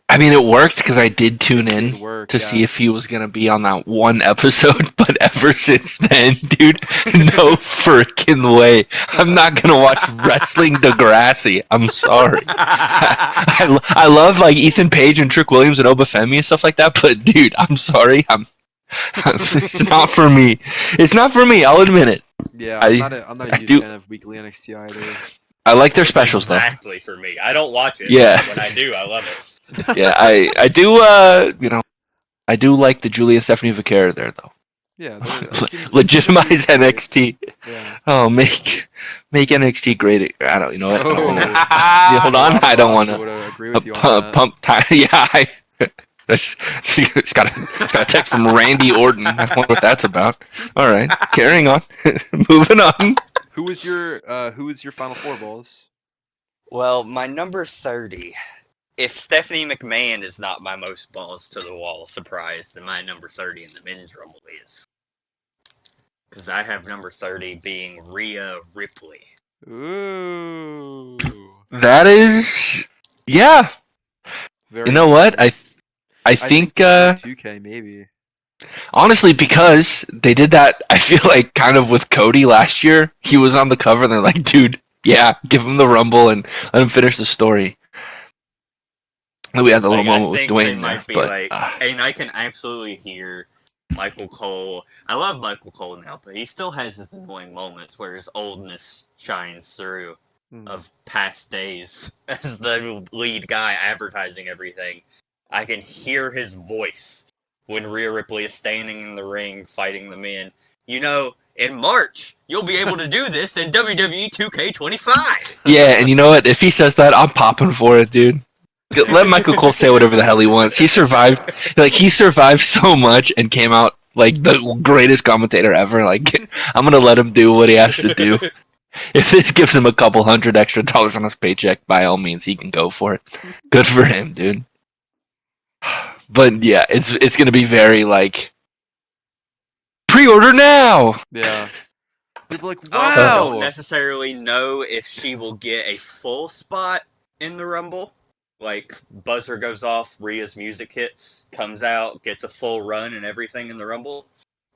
I mean, it worked because I did tune in to see if he was going to be on that one episode, but ever since then, dude, no freaking way. I'm not going to watch Wrestling Degrassi. I'm sorry. I love Ethan Page and Trick Williams and Obafemi and stuff like that, but dude, I'm sorry. It's not for me. It's not for me. I'll admit it. Yeah, I I'm not I a huge do fan of weekly NXT either. I like their It's specials though. exactly for me. I don't watch it. Yeah. But when I do, I love it. Yeah, I do I do like the Julia Stephanie Vaquera there though. Yeah, it seems like Legitimize a great. NXT. Yeah. Oh, make NXT great. I don't. You know what? I don't wanna, Oh, yeah, hold a on. lot of I don't want Roster would to agree with you on that. pump time. Yeah, it's got a text from Randy Orton. I wonder what that's about. All right, carrying on. Moving on. Who was your final four, balls? Well, my number 30. If Stephanie McMahon is not my most balls to the wall surprise, then my number 30 in the men's rumble is. Because I have number 30 being Rhea Ripley. Ooh. That is, yeah. Very You know what? I think 2K maybe. honestly because they did that. I feel like kind of with Cody last year. He was on the cover, and they're like, dude, yeah, give him the rumble and let him finish the story. We had the little Like, I moment with think they Dwayne might there, be but like, and I can absolutely hear Michael Cole. I love Michael Cole now, but he still has his annoying moments where his oldness shines through of past days as the lead guy advertising everything. I can hear his voice when Rhea Ripley is standing in the ring fighting the men. You know, in March, you'll be able to do this in WWE 2K25. yeah, and you know what? If he says that, I'm popping for it, dude. Let Michael Cole say whatever the hell he wants. He survived, like he survived so much and came out like the greatest commentator ever. Like I'm gonna let him do what he has to do. If this gives him a couple $100 extra on his paycheck, by all means, he can go for it. Good for him, dude. But yeah, it's gonna be very like pre-order now. Yeah. People are like, I also wow. don't necessarily know if she will get a full spot in the Rumble. Like, buzzer goes off, Rhea's music hits, comes out, gets a full run and everything in the Rumble.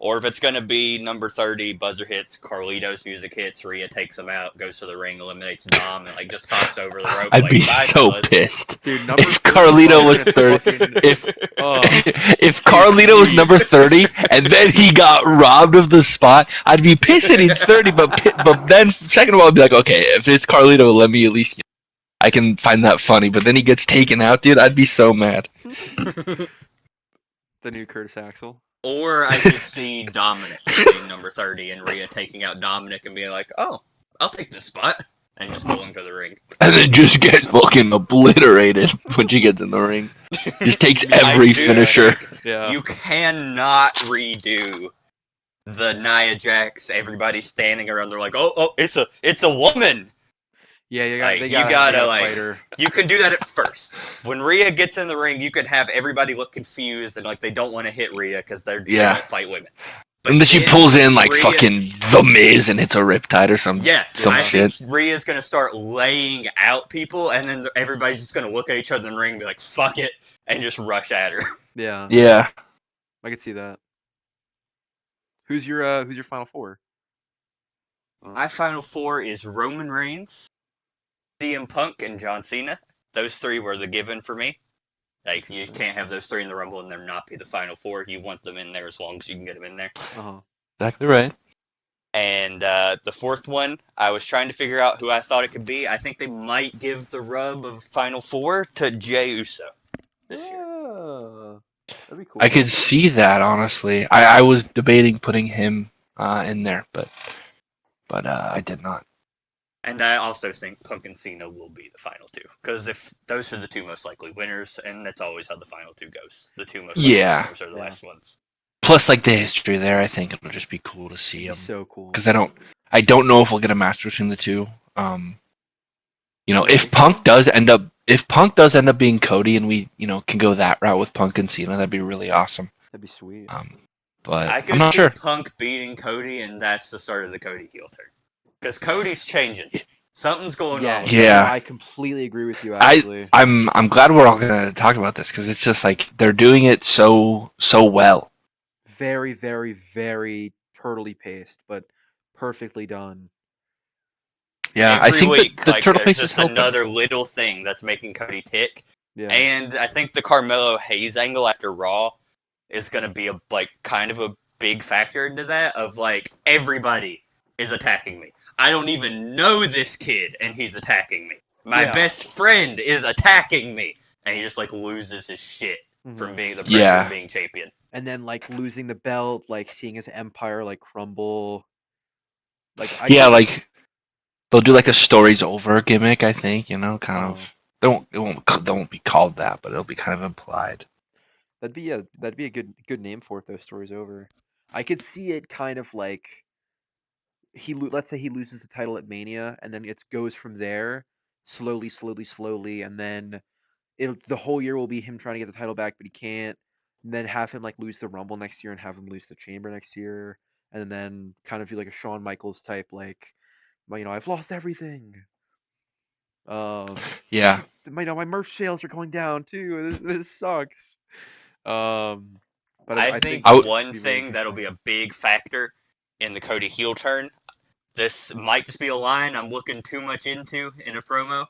Or if it's going to be number 30, buzzer hits, Carlito's music hits, Rhea takes him out, goes to the ring, eliminates Dom, and like just hops over the rope. I'd like, be bye, so fellas. pissed. Dude, number If 30 Carlito was fucking- 30, if Oh. if Carlito was number 30 and then he got robbed of the spot, I'd be pissed that he's 30. But then second of all, I'd be like, okay, if it's Carlito, let me at least I can find that funny. But then he gets taken out, dude. I'd be so mad. The new Curtis Axel. Or I could see Dominic being number 30 and Rhea taking out Dominic and being like, oh, I'll take this spot. And just going to the ring. And then just get fucking obliterated when she gets in the ring. Just takes every I do finisher. think Yeah. You cannot redo the Nia Jax, everybody standing around, they're like, oh, it's a woman. Yeah, Like, they you gotta, gotta, they gotta like, fight her. You can do that at first. When Rhea gets in the ring, you could have everybody look confused and like they don't want to hit Rhea because they Yeah. don't fight women. But And then she pulls in like Rhea- fucking The Miz and hits a Riptide or some Yeah, I shit. think Rhea's gonna start laying out people, and then everybody's just gonna look at each other in the ring and be like, "Fuck it," and just rush at her. Yeah, Yeah. I could see that. Who's your final four? My final four is Roman Reigns, CM Punk, and John Cena. Those three were the given for me. Like, you can't have those three in the Rumble and them not be the final four. You want them in there as long as you can get them in there. Uh-huh. Exactly right. And the fourth one, I was trying to figure out who I thought it could be. I think they might give the rub of Final Four to Jey Uso this year. That'd be cool. I could see that honestly. I was debating putting him in there, but I did not. And I also think Punk and Cena will be the final two. Because if those are the two most likely winners, and that's always how the final two goes. The two most likely winners are the last ones. Plus, like the history there, I think it'll just be cool to see It'd him. be so cool. Because I don't know if we'll get a match between the two. You know, if Punk does end up being Cody, and we can go that route with Punk and Cena, that'd be really awesome. That'd be sweet. But I could I'm not see sure. Punk beating Cody, and that's the start of the Cody heel turn. Because Cody's changing. Something's going on. with Yeah. I completely agree with you. Actually, I'm glad we're all gonna talk about this because it's just like they're doing it so well. very, very, very turtley paced, but perfectly done. Yeah, Every I think week, the like, turtle there's pace is just helping. another little thing that's making Cody tick. Yeah. And I think the Carmelo Hayes angle after Raw is going to be kind of a big factor into that. Of like everybody is attacking me. I don't even know this kid, and he's attacking me. My Yeah. best friend is attacking me, and he just like loses his shit from Mhm. being the pressure of being champion. And then like losing the belt, like seeing his empire like crumble. Like I Yeah, could. like they'll do like a stories over gimmick. I think kind Oh, of. They won't be called that, but it'll be kind of implied. that'd be a good name for it though. Stories over. I could see it kind of like let's say he loses the title at Mania, and then it goes from there, slowly, slowly, slowly, and then the whole year will be him trying to get the title back, but he can't. And then have him like lose the Rumble next year, and have him lose the Chamber next year, and then kind of do like a Shawn Michaels type, like, I've lost everything. Yeah, My merch sales are going down too. This sucks. But I I think think I it'd w- one be really thing that'll interesting. be a big factor in the Cody heel turn. This might just be a line I'm looking too much into in a promo,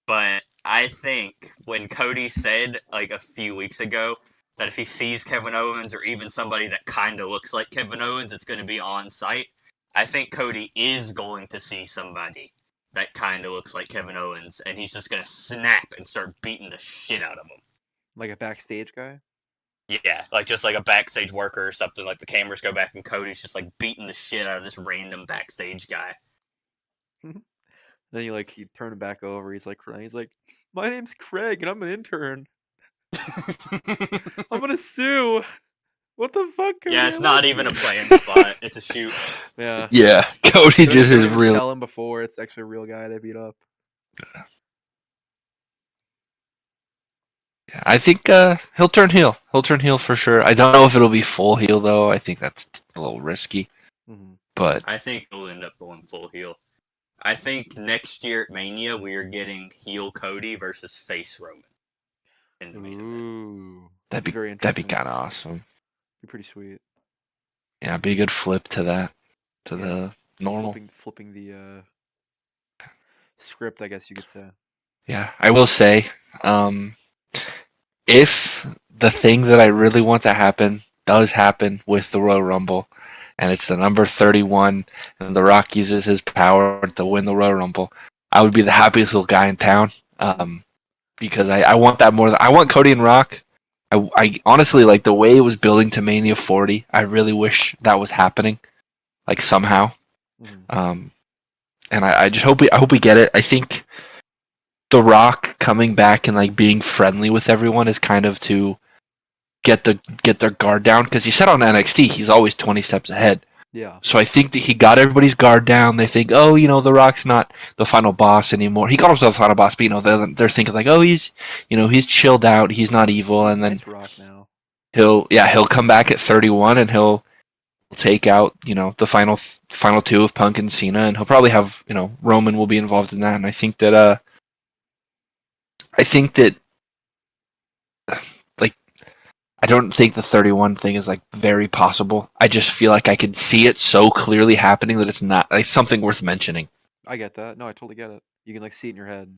but I think when Cody said like a few weeks ago that if he sees Kevin Owens or even somebody that kind of looks like Kevin Owens, it's going to be on site. I think Cody is going to see somebody that kind of looks like Kevin Owens, and he's just going to snap and start beating the shit out of him. Like a backstage guy. Yeah, like just like a backstage worker or something. Like the cameras go back and Cody's just like beating the shit out of this random backstage guy. Then he turn him back over. He's like crying. He's like, "My name's Craig, and I'm an intern. I'm gonna sue. What the fuck, Yeah, Cody? I it's love not even a you." planned spot. It's a shoot. Yeah. yeah. Cody Don't just don't is even really. tell him before. It's actually a real guy they beat up. Yeah, I think he'll turn heel. He'll turn heel for sure. I don't know if it'll be full heel though. I think that's a little risky. Hmm. But I think he'll end up going full heel. I think next year at Mania we are getting heel Cody versus face Roman in the main event. Ooh, that'd be be very that'd be interesting. kind of awesome. Be pretty sweet. Yeah, be a good flip to that to Yeah, the normal. flipping the script, I guess you could say. Yeah, I will say, um, if the thing that I really want to happen does happen with the Royal Rumble, and it's the number 31, and The Rock uses his power to win the Royal Rumble, I would be the happiest little guy in town. Because I want that more. I want Cody and Rock. I honestly like the way it was building to Mania 40. I really wish that was happening, like somehow. Hmm. Um, and I just I hope we get it. I think The Rock coming back and like being friendly with everyone is kind of to get their guard down because he said on NXT he's always 20 steps ahead. Yeah. So I think that he got everybody's guard down. They think, oh, The Rock's not the final boss anymore. He got himself the final boss, but they're thinking like, oh, he's chilled out. He's not evil, He's and then nice Rock now. he'll come back at 31 and he'll take out the final two of Punk and Cena, and he'll probably have Roman will be involved in that. And I think that like I don't think the 31 thing is like very possible. I just feel like I could see it so clearly happening that it's not like something worth mentioning. I get that. No, I totally get it. You can like see it in your head.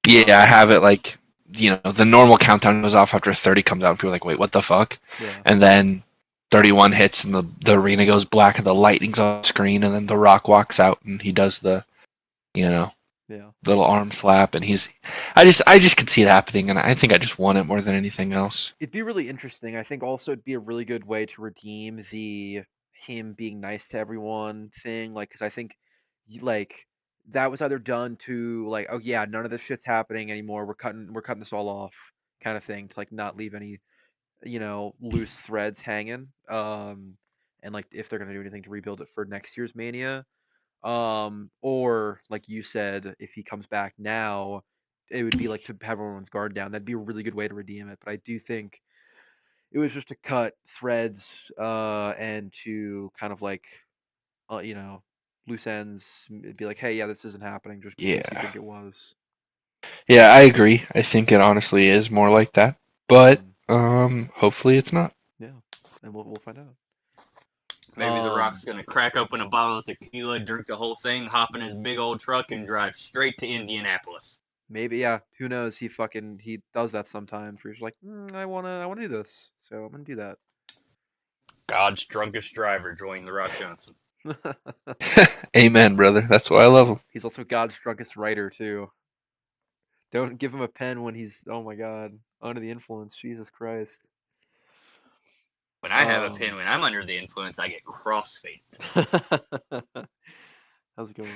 Yeah, I Um, have it like the normal countdown goes off after 30 comes out, and people are like, wait, what the fuck? yeah. And then 31 hits, and the arena goes black, and the lightning's on screen, and then The Rock walks out, and he does the you know Yeah. little arm slap, and I just could see it happening, and I think I just want it more than anything else. It'd be really interesting. I think also it'd be a really good way to redeem the him being nice to everyone thing. Like, because I think, like, that was either done to like, oh yeah, none of this shit's happening anymore. We're cutting this all off, kind of thing, to like not leave any, loose threads hanging. And like if they're gonna do anything to rebuild it for next year's Mania. Or like you said, if he comes back now, it would be like to have everyone's guard down. That'd be a really good way to redeem it. But I do think it was just to cut threads, and to kind of like, uh, you know, loose ends. It'd be like, hey, yeah, this isn't happening just because you Yeah, think it was. yeah, I agree. I think it honestly is more like that, but Hmm. hopefully it's not. Yeah, and we'll find out. Maybe The Um, Rock's gonna crack open a bottle of tequila, drink the whole thing, hop in his big old truck, and drive straight to Indianapolis. Maybe, yeah, who knows? He does that sometimes. Where he's like, I wanna do this, so I'm gonna do that. God's drunkest driver, Dwayne The Rock Johnson. Amen, brother. That's why I love him. He's also God's drunkest writer too. Don't give him a pen when he's, oh my God, under the influence. Jesus Christ. When I have a pen, when I'm under the influence, I get crossfaded. How's it going?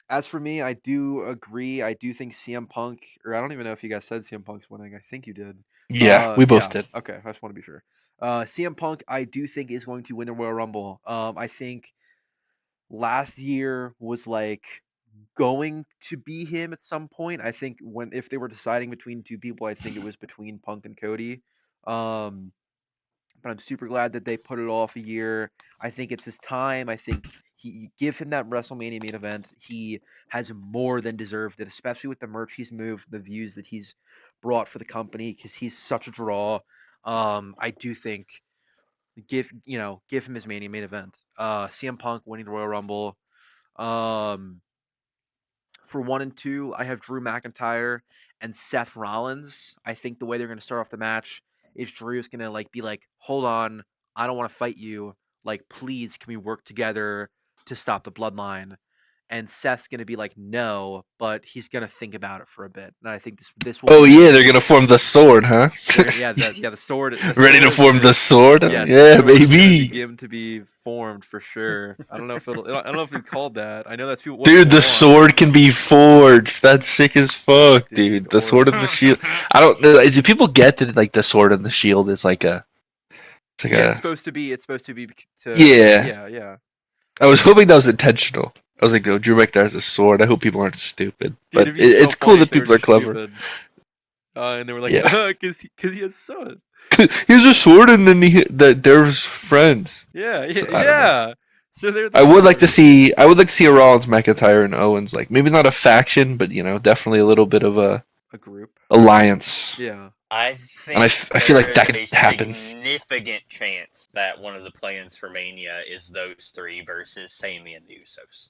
As for me, I do agree. I do think CM Punk, or I don't even know if you guys said CM Punk's winning. I think you did. Yeah, we both Yeah. did. Okay, I just want to be sure. CM Punk, I do think is going to win the Royal Rumble. I think last year was like going to be him at some point. I think when if they were deciding between two people, I think it was between Punk and Cody. Um, but I'm super glad that they put it off a year. I think it's his time. I think he give him that WrestleMania main event. He has more than deserved it, especially with the merch he's moved, the views that he's brought for the company, because he's such a draw. I do think give him his main event. CM Punk winning the Royal Rumble. Um, for 1 and 2, I have Drew McIntyre and Seth Rollins. I think the way they're going to start off the match is Drew's going to be like, "Hold on, I don't want to fight you. Like, please, can we work together to stop the bloodline?" And Seth's going to be like, "No," but he's going to think about it for a bit. And I think this will Oh be yeah, they're gonna form the sword, huh? they're gonna the sword Ready to is form gonna the sword? yes, the Yeah, sword is gonna baby. begin to be formed for sure. I don't know if it's called that. I know that's what Dude, people the want. sword can be forged. That's sick as fuck, Dude, dude. The sword or and the shield. I don't know. Do people get that like the sword and the shield is like a? It's like yeah, a. it's supposed to be to Yeah, yeah. I was hoping that was intentional. I was like, "Oh, Drew McIntyre has a sword. I hope people aren't stupid." Dude, But it'd be so it's cool funny if that they were people are just clever. stupid. And they were like, Yeah, cause he has a son. he has a sword, and then that there's friends. Yeah, So yeah, I don't know. yeah. So they're the I would like to same. see. I would like to see a Rollins, McIntyre, and Owens. Like maybe not a faction, but definitely a little bit of a A group. alliance. Yeah. I And think I feel like there that is could a happen. significant chance that one of the plans for Mania is those three versus Sami and the Usos.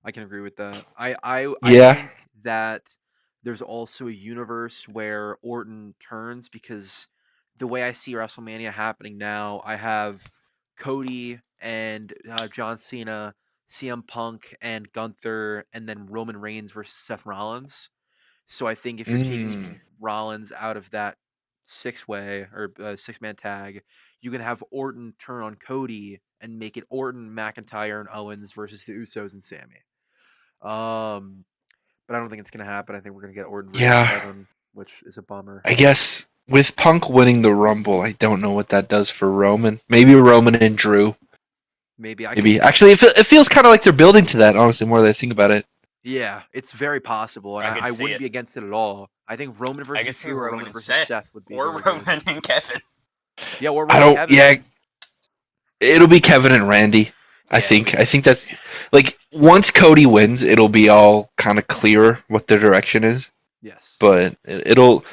I can agree with that. I Yeah. think that there's also a universe where Orton turns because the way I see WrestleMania happening now, I have Cody and John Cena, CM Punk and Gunther, and then Roman Reigns versus Seth Rollins. So I think if you're taking Mm. Rollins out of that six-way or six-man tag, you can have Orton turn on Cody and make it Orton, McIntyre, and Owens versus the Usos and Sammy. Um, but I don't think it's gonna happen. I think we're gonna get Orton versus Yeah. Kevin, which is a bummer. I guess with Punk winning the Rumble, I don't know what that does for Roman. Maybe Roman and Drew. Maybe I could. Maybe actually, it feels kind of like they're building to that. Honestly, more than I think about it. Yeah, it's very possible, and I could I see wouldn't it. be against it at all. I think Roman I versus could see Drew or Roman Roman and versus Seth Seth would be or very good. Roman and Kevin. Yeah, or I Roman don't. Kevin. Yeah, it'll be Kevin and Randy. I Yeah, it'll think. be I think that's like once Cody wins, it'll be all kind of clear what their direction is. Yes. But it'll.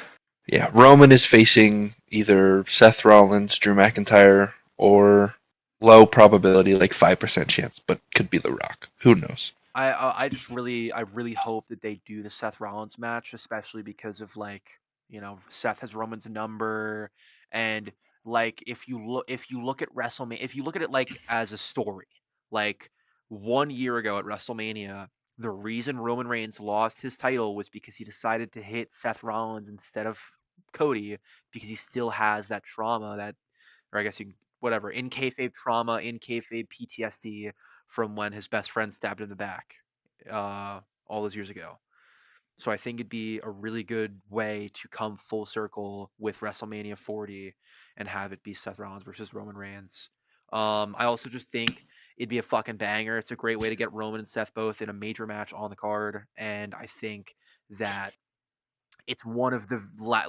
Yeah, Roman is facing either Seth Rollins, Drew McIntyre, or low probability, like 5% chance, but could be The Rock. Who knows? I just really hope that they do the Seth Rollins match, especially because of Seth has Roman's number, and if you look at WrestleMania, if you look at it like as a story, like 1 year ago at WrestleMania, the reason Roman Reigns lost his title was because he decided to hit Seth Rollins instead of Cody because he still has that trauma that, or I guess whatever, in kayfabe trauma, in kayfabe PTSD from when his best friend stabbed him in the back all those years ago. So I think it'd be a really good way to come full circle with WrestleMania 40 and have it be Seth Rollins versus Roman Reigns. I also just think it'd be a fucking banger. It's a great way to get Roman and Seth both in a major match on the card, and I think that it's one of the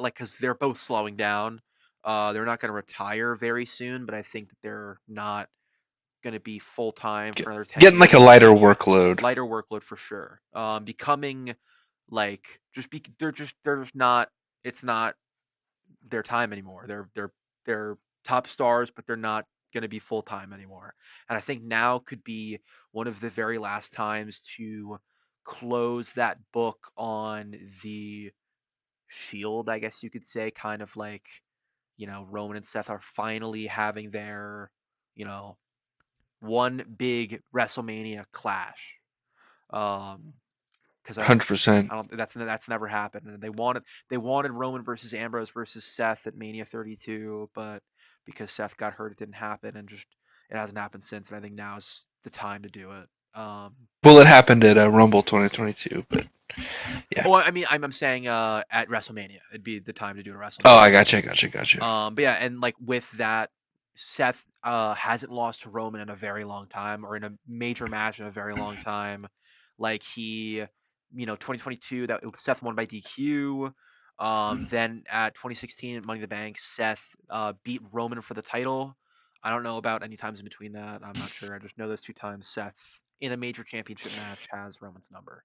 because they're both slowing down. They're not going to retire very soon, but I think that they're not going to be full time for another 10 Getting like a years. lighter workload. Lighter workload for sure. Becoming they're just not. It's not their time anymore. They're top stars, but they're not going to be full time anymore. And I think now could be one of the very last times to close that book on the Shield, I guess you could say, kind of like Roman and Seth are finally having their, one big WrestleMania clash. Because I don't, 100%. I don't, that's never happened. And they wanted Roman versus Ambrose versus Seth at Mania 32, but because Seth got hurt, it didn't happen, and just it hasn't happened since. And I think now is the time to do it. Well, it happened at Rumble 2022, but yeah. Oh, I mean, I'm saying at WrestleMania, it'd be the time to do it at Oh, I WrestleMania. gotcha. But yeah, and like with that, Seth hasn't lost to Roman in a very long time, or in a major match in a very long time. Like 2022 that Seth won by DQ. Then at 2016 at Money in the Bank, Seth beat Roman for the title. I don't know about any times in between that. I'm not sure. I just know those 2 times Seth in a major championship match has Roman's number.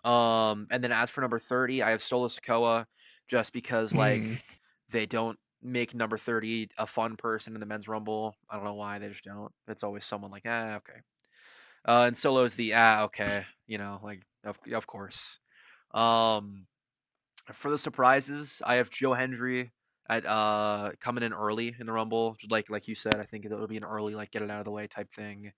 And then as for number 30, I have Solo Sikoa, just because Mm. they don't make number 30 a fun person in the men's rumble. I don't know why, they just don't. It's always someone like, okay. And Solo's the okay, like of course. Um, for the surprises, I have Joe Hendry at coming in early in the rumble, like you said. I think it'll be an early, like, get it out of the way type thing.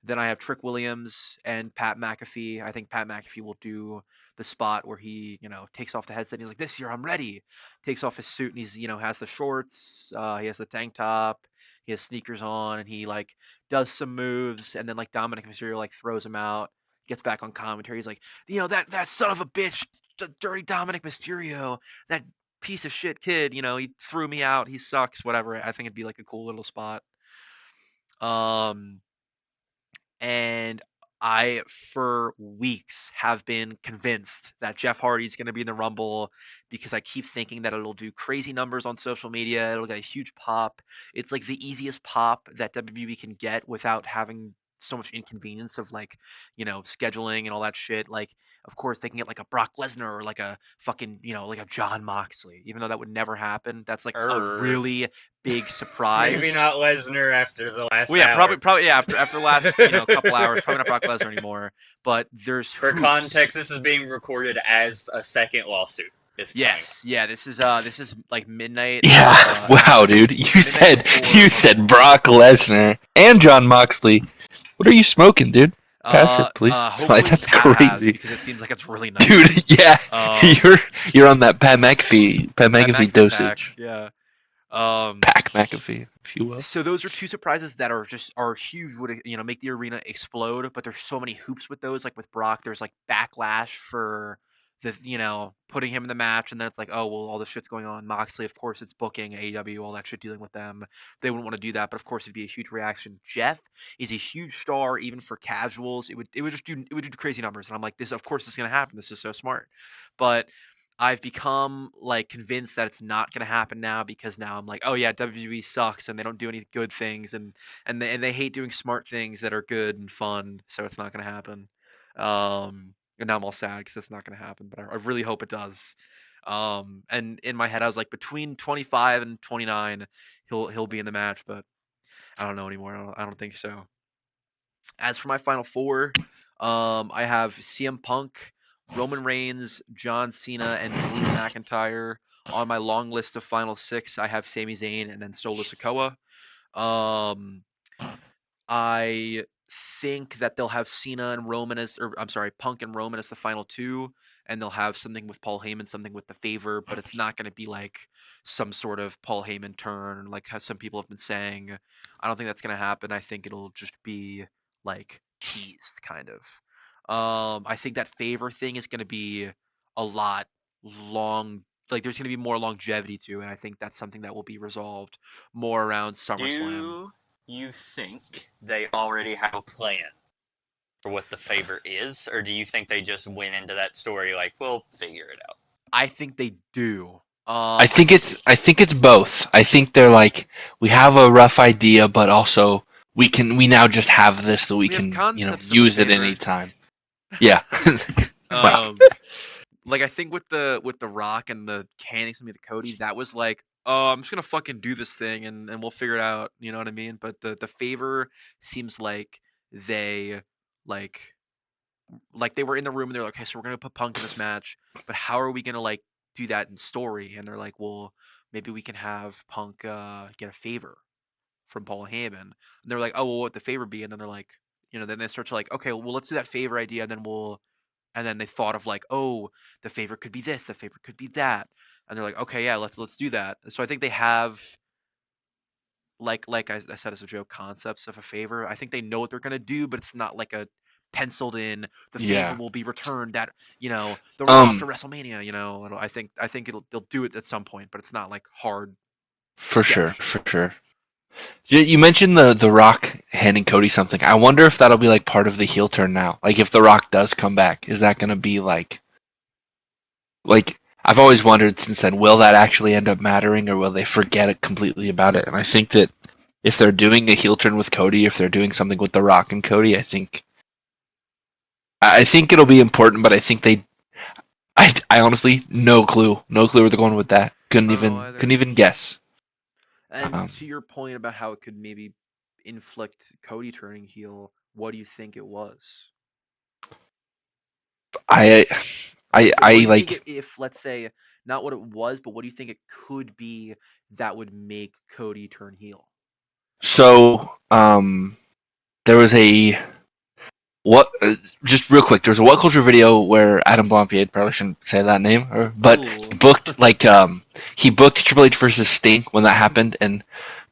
Then I have Trick Williams and Pat McAfee. I think Pat McAfee will do the spot where he, takes off the headset and he's like, "This year I'm ready." Takes off his suit and he's, has the shorts, he has the tank top, he has sneakers on, and he like does some moves, and then like Dominic Mysterio like throws him out, gets back on commentary. He's like, that son of a bitch, dirty Dominic Mysterio, that piece of shit kid, he threw me out, he sucks, whatever. I think it'd be like a cool little spot. Um, and I, for weeks, have been convinced that Jeff Hardy's going to be in the Rumble, because I keep thinking that it'll do crazy numbers on social media. It'll get a huge pop. It's like the easiest pop that WWE can get without having so much inconvenience of, like, scheduling and all that shit. Like, of course, they can get like a Brock Lesnar or like a fucking, like a John Moxley, even though that would never happen. That's like a really big Maybe surprise. not Lesnar after the last Well, yeah, hour. probably, yeah. After the last, couple hours, probably not Brock Lesnar anymore. But there's For hoops. context, this is being recorded as a second lawsuit is coming up. Yes, yeah. This is like midnight. Yeah. Wow, dude. Midnight before You Rumble said Monday. Brock Lesnar and John Moxley. What are you smoking, dude? Pass it, please. Hopefully That's Taz, crazy, because it seems like it's really nice. dude. Yeah, Um, you're on that Pat McAfee Pack, dosage. yeah. Pack McAfee, if you will. So those are 2 surprises that are huge. Would, make the arena explode? But there's so many hoops with those. Like with Brock, there's like backlash for the putting him in the match, and then it's like, oh well, all this shit's going on. Moxley, of course, it's booking AEW, all that shit dealing with them. They wouldn't want to do that, but of course it'd be a huge reaction. Jeff is a huge star even for casuals. It would do crazy numbers, and I'm like, this, of course, is gonna happen. This is so smart, but I've become like convinced that it's not going to happen now, because now I'm like, oh yeah, WWE sucks and they don't do any good things, and they hate doing smart things that are good and fun, so it's not going to happen. And now I'm all sad because it's not going to happen, but I really hope it does. And in my head, I was like, between 25 and 29, he'll be in the match, but I don't know anymore. I don't think so. As for my final four, I have CM Punk, Roman Reigns, John Cena, and Drew McIntyre. On my long list of final six, I have Sami Zayn and then Solo Sikoa. Um, I think that they'll have Cena and Roman as, or I'm sorry, Punk and Roman as the final two, and they'll have something with Paul Heyman, something with the favor, but it's not going to be like some sort of Paul Heyman turn, like how some people have been saying. I don't think that's going to happen. I think it'll just be like teased, kind of. I think that favor thing is going to be a lot long. Like there's going to be more longevity to, and I think that's something that will be resolved more around SummerSlam. Do you think they already have a plan for what the favor is, or do you think they just went into that story like, we'll figure it out? I think they do. I think it's both. I think they're like, we have a rough idea, but also we now just have this that we We have can concepts of a use at favor. any time. Yeah. Wow. Like I think with the Rock and the canning something to Cody, that was like, oh, I'm just gonna fucking do this thing, and we'll figure it out. You know what I mean? But the favor seems like they like they were in the room and they're like, okay, so we're gonna put Punk in this match, but how are we gonna like do that in story? And they're like, well, maybe we can have Punk get a favor from Paul Heyman. And they're like, oh, well, what would the favor be? And then they're like, then they start to like, okay, well, let's do that favor idea, and then they thought of like, oh, the favor could be this, the favor could be that, and they're like, okay, yeah, let's do that. So I think they have like I said as a joke, concepts of a favor. I think they know what they're gonna do, but it's not like a penciled in. The favor Yeah. will be returned at the roster Um, WrestleMania. I think they'll do it at some point, but it's not like hard for sure, sketched. for sure. You mentioned the Rock handing Cody something. I wonder if that'll be like part of the heel turn now. Like if the Rock does come back, is that going to be like I've always wondered since then, will that actually end up mattering or will they forget it completely about it? And I think that if they're doing a heel turn with Cody, if they're doing something with the Rock and Cody, I think it'll be important, but I think I honestly no clue, no clue where they're going with that. Couldn't I don't know even either. couldn't even guess. And Um, to your point about how it could maybe inflict Cody turning heel, what do you think it was? I What do I you think like if, let's say, not what it was, but what do you think it could be that would make Cody turn heel? so there was a what just real quick. There was a What Culture video where Adam Blampied, probably shouldn't say that name, but Ooh. he booked Triple H versus Sting when that happened, and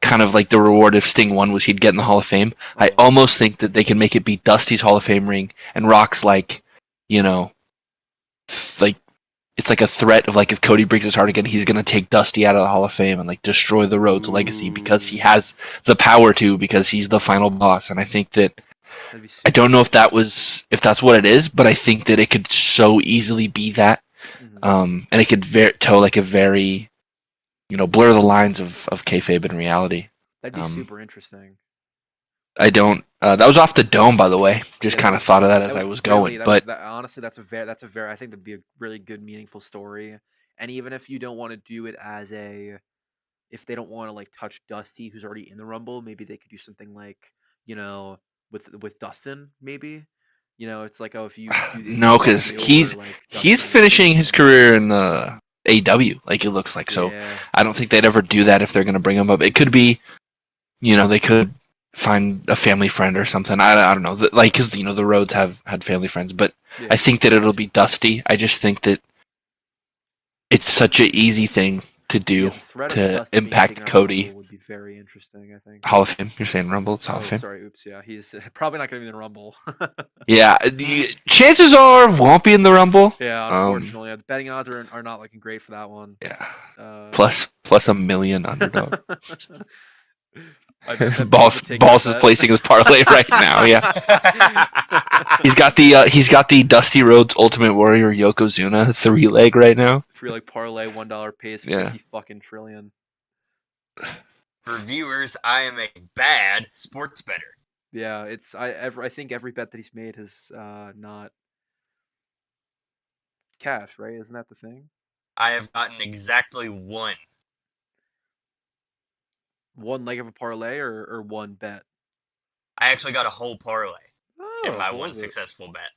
kind of like the reward if Sting won was he'd get in the Hall of Fame. I Uh-huh. almost think that they can make it be Dusty's Hall of Fame ring and Rock's like, you know, like it's like a threat of like if Cody breaks his heart again, he's gonna take Dusty out of the Hall of Fame and like destroy the Rhodes legacy because he Ooh. has the power to because he's the final boss. And I think that That'd be I super don't know if cool. that's what it is, but I think that it could so easily be that, Hmm. and it could toe like a very blur the lines of kayfabe and reality. That'd be Um, super interesting. I don't. That was off the dome, by the way. Just Yeah, that kind of was thought of that that as I was was really going, but that honestly that's a very I think that'd be a really good meaningful story. And even if you don't want to do it as a if they don't want to like touch Dusty who's already in the Rumble, maybe they could do something like, you know, with Dustin maybe. It's like, oh, if you no, fuck because me over, like he's Dustin will take finishing you his down. career in AW, like it looks like. So Yeah. I don't think they'd ever do that if they're going to bring him up. It could be, they could find a family friend or something. I don't know, like because the Rhodes have had family friends, but I Yeah. think that it'll be Dusty. I just think that it's such an easy thing to Yeah, do the threat of to Dusty being taken impact out of the Rumble Cody. would be very interesting, I think. Hall of Fame. You're saying Rumble? It's Hall of Oh, Fame. sorry. Oops. Yeah, he's probably not going to be in the Rumble. Yeah, chances are won't be in the Rumble. Yeah, unfortunately, the betting odds are not looking great for that one. Yeah, Uh, plus a million underdog. I bet Balls Boss would take that Boss is bet. placing his parlay right now. Yeah, he's got the Dusty Rhodes Ultimate Warrior Yokozuna 3-leg right now. Free like parlay $1 pays Yeah. 50 fucking trillion. For viewers, I am a bad sports bettor. Yeah, I think every bet that he's made has not cash, right? Isn't that the thing? I have gotten exactly one. One leg of a parlay or one bet. I actually got a whole parlay in Oh, my what one was it? successful bet.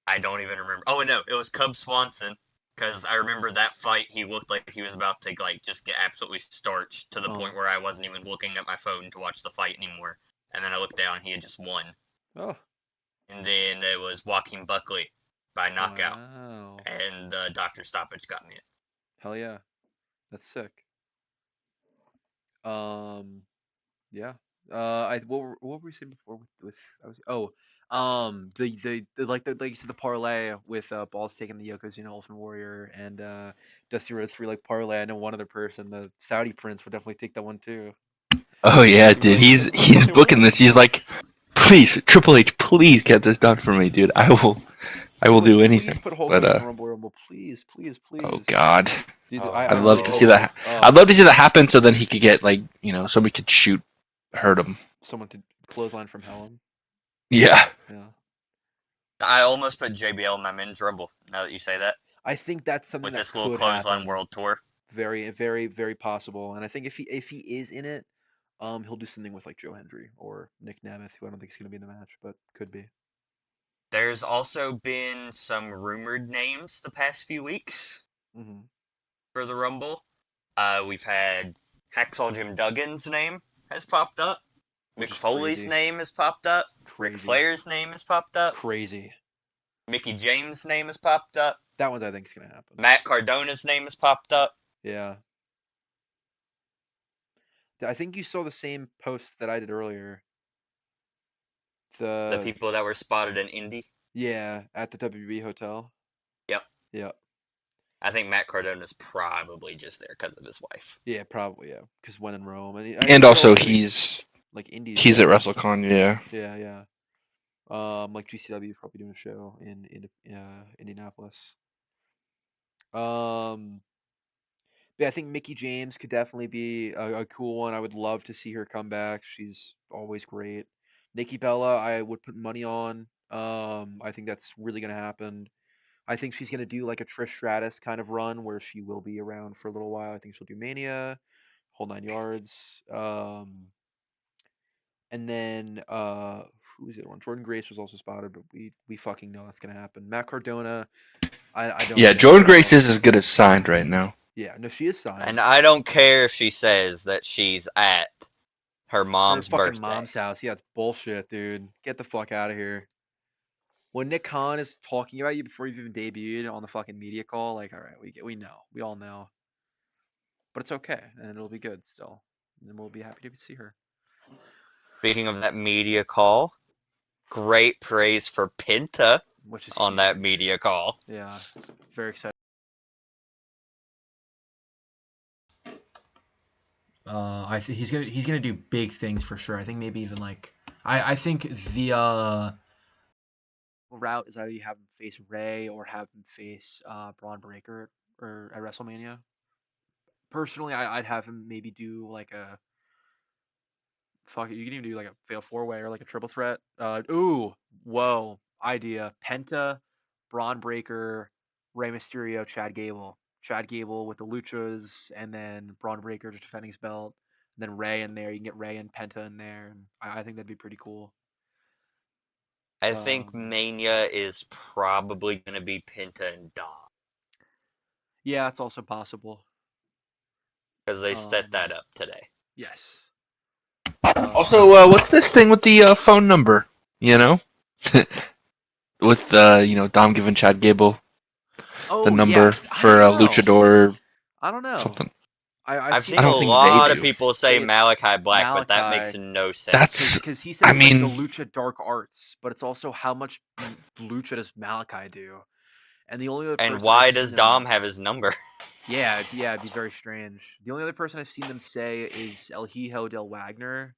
I don't even remember. Oh no, it was Cub Swanson because I remember that fight. He looked like he was about to like just get absolutely starched to the Oh, point where I wasn't even looking at my phone to watch the fight anymore. And then I looked down, and he had just won. oh, And then it was Joaquin Buckley by knockout, wow, and the doctor stoppage got me it. hell yeah, that's sick. Um, yeah. What were we saying before with I was like you said the parlay with Balls taking the Yokozuna Ultimate Warrior and Dusty Rhodes 3 leg parlay. I know one other person, the Saudi Prince, would definitely take that one too. Oh yeah, He'd be dude. like, He's "Fucking booking this. win." He's like, please, Triple H, please get this done for me, dude. I will Triple H, do please anything. put Hulk But Hogan in the Rumble, please, please, oh please. god, Dude, Oh I I'd really love to hope see no. that. like I'd love to see that happen, so then he could get like somebody could hurt him. someone to clothesline from hell. Yeah. Yeah. I almost put JBL in my men's rumble. Now that you say that, I think that's something with that this little could clothesline happen. world tour. Very, very, very possible. And I think if he is in it, he'll do something with like Joe Hendry or Nick Nemeth, who I don't think is going to be in the match, but could be. There's also been some rumored names the past few weeks Hmm. for the Rumble. We've had Hacksaw Jim Duggan's name has popped up. Which Mick is Foley's crazy. name has popped up. Ric Crazy. Flair's name has popped up. Crazy. Mickey James' name has popped up. That one I think is gonna happen. Matt Cardona's name has popped up. Yeah. I think you saw the same post that I did earlier. The people that were spotted in Indy. Yeah, at the WB hotel. Yep. Yep. I think Matt Cardona's probably just there because of his wife. Yeah, probably, yeah. Because when in Rome, And also he's like Indies. at WrestleCon, yeah. Yeah, yeah. Like GCW is probably doing a show in Indianapolis. But I think Mickey James could definitely be a cool one. I would love to see her come back. She's always great. Nikki Bella, I would put money on. I think that's really gonna happen. I think she's gonna do like a Trish Stratus kind of run where she will be around for a little while. I think she'll do Mania, whole 9 yards. And then who was the other one? Jordan Grace was also spotted, but we fucking know that's gonna happen. Matt Cardona, I don't. Yeah, think Jordan so. Grace is as good as signed right now. Yeah, no, she is signed. And I don't care if she says that she's at her mom's Her fucking birthday. mom's house. Yeah, it's bullshit, dude. Get the fuck out of here. When Nick Khan is talking about you before you've even debuted on the fucking media call, like, all right, we know, we all know, but it's okay, and it'll be good still, and we'll be happy to see her. Speaking of that media call, great praise for Penta Which is on huge. that media call. Yeah, very excited. I think he's gonna do big things for sure. I think maybe even like I think the route is either you have him face Ray or have him face Braun Breaker or at WrestleMania. Personally, I'd have him maybe do like a fuck it. You can even do like a fatal 4-way or like a triple threat. Whoa, idea. Penta, Braun Breaker, Rey Mysterio, Chad Gable. Chad Gable with the Luchas, and then Braun Breaker just defending his belt. And then Ray in there. You can get Ray and Penta in there. And I think that'd be pretty cool. I think Mania is probably going to be Penta and Dom. Yeah, it's also possible. Because they set that up today. Yes. Also, what's this thing with the phone number? You know, with Dom giving Chad Gable the number for a luchador. I don't know. Something. I've seen I a don't think lot they of do. people say Malachi Black, but that makes no sense. That's because he said I it's mean, like the Lucha Dark Arts, but it's also how much Lucha does Malachi do? And the only other person And why I've does seen Dom them, have his number? yeah, it'd be very strange. The only other person I've seen them say is El Hijo del Wagner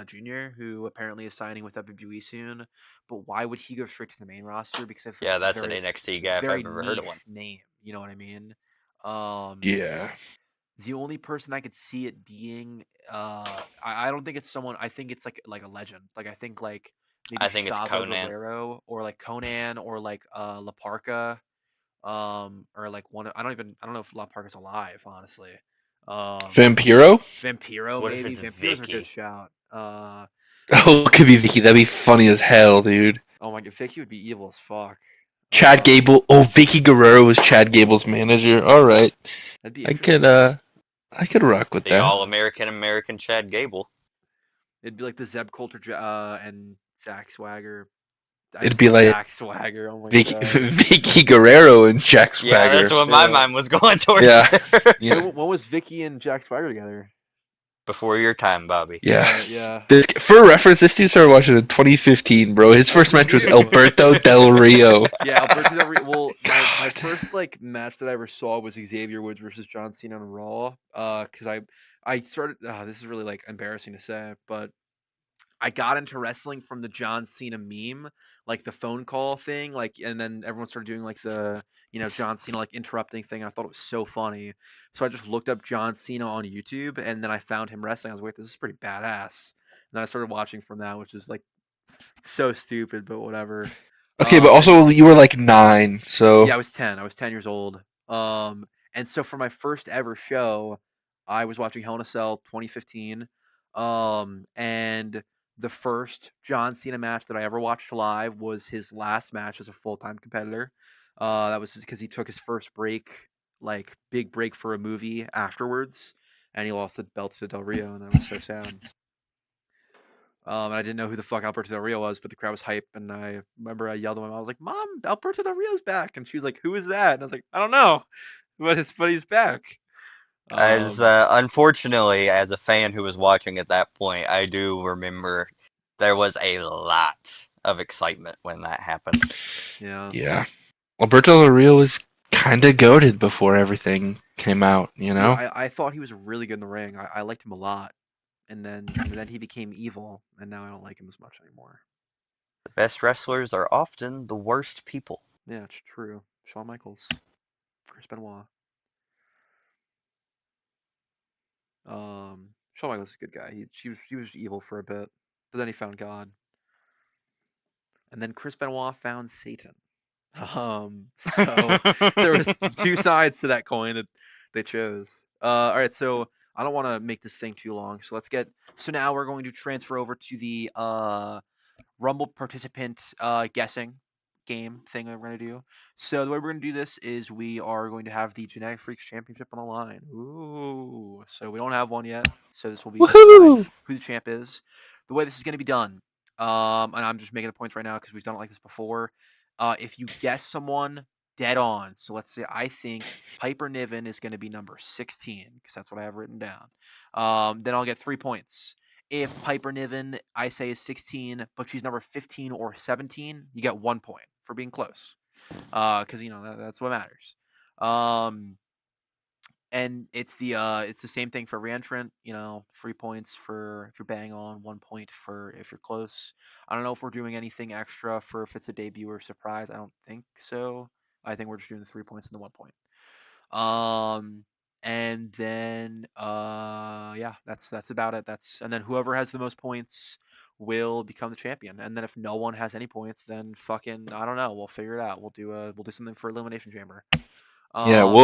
Jr., who apparently is signing with WWE soon. But why would he go straight to the main roster? Because I feel Yeah, like it's that's a an very, NXT guy if very I've ever heard of one. niche name. You know what I mean? yeah. The only person I could see it being, I don't think it's someone. I think it's like a legend. Like I think like maybe I think it's Chavo Conan. Guerrero or like Conan or like La Parca, or like I don't know if La Parca's alive, honestly. Vampiro? Vampiro What if maybe. it's Vampiro's a good Vicky? shout. Oh, it could be Vicky. That'd be funny as hell, dude. Oh my god, Vicky would be evil as fuck. Chad Gable. Oh, Vicky Guerrero was Chad Gable's manager. All right, That'd be I interesting. could rock with The that. All-American Chad Gable. It'd be like the Zeb Coulter and Zach Swagger. It'd be like Jack Swagger. Oh my god. Vicky Guerrero and Jack Swagger. Yeah, that's what my mind was going towards. Yeah. Wait, when was Vicky and Jack Swagger together? Before your time, Bobby. Yeah. Yeah. For reference, this dude started watching in 2015, bro. His first match was Alberto Del Rio. Yeah, Alberto Del Rio. Well, my first like match that I ever saw was Xavier Woods versus John Cena on Raw. Because I started. This is really like embarrassing to say, but I got into wrestling from the John Cena meme, like the phone call thing, like, and then everyone started doing like the, John Cena like interrupting thing. I thought it was so funny, so I just looked up John Cena on YouTube, and then I found him wrestling. I was like, this is pretty badass. And then I started watching from that, which is like so stupid, but whatever. Okay, but also you were like 9, so Yeah, I was 10. I was 10 years old. And so for my first ever show, I was watching Hell in a Cell 2015. And the first John Cena match that I ever watched live was his last match as a full-time competitor. That was because he took his first break, like big break for a movie afterwards. and he lost the belt to Del Rio, and that was so sad. And I didn't know who the fuck Alberto Del Rio was, but the crowd was hype, and I remember I yelled at my mom. I was like, "Mom, Alberto Del Rio's back!" And she was like, "Who is that?" And I was like, "I don't know, but he's back." As Um, unfortunately, as a fan who was watching at that point, I do remember there was a lot of excitement when that happened. yeah, Yeah. Alberto Del Rio was kind of goated before everything came out, you dude, know? I thought he was really good in the ring. I liked him a lot, and then he became evil, and now I don't like him as much anymore. The best wrestlers are often the worst people. Yeah, it's true. Shawn Michaels, Chris Benoit. Shawn Michaels is a good guy. He was evil for a bit, but then he found God, and then Chris Benoit found Satan. So there was two sides to that coin that they chose. All right, so I don't want to make this thing too long. So let's get. So now we're going to transfer over to the Rumble participant guessing game thing that we're going to do. So the way we're going to do this is we are going to have the Genetic Freaks Championship on the line. Ooh. So we don't have one yet. So this will be to decide Woohoo! who the champ is. The way this is going to be done, and I'm just making the points right now because we've done it like this before. If you guess someone dead on, so let's say I think Piper Niven is going to be number 16 because that's what I have written down. Then I'll get 3 points. If Piper Niven, I say, is 16, but she's number 15 or 17, you get 1 point for being close. Because that's what matters. Um, and it's the same thing for reentrant. 3 points for if you're bang on, 1 point for if you're close. I don't know if we're doing anything extra for if it's a debut or surprise. I don't think so. I think we're just doing the 3 points and the 1 point. Um, and then yeah, that's about it. And then whoever has the most points will become the champion. And then if no one has any points, then fucking I don't know. We'll figure it out. We'll do something for Elimination Chamber. Yeah, Um,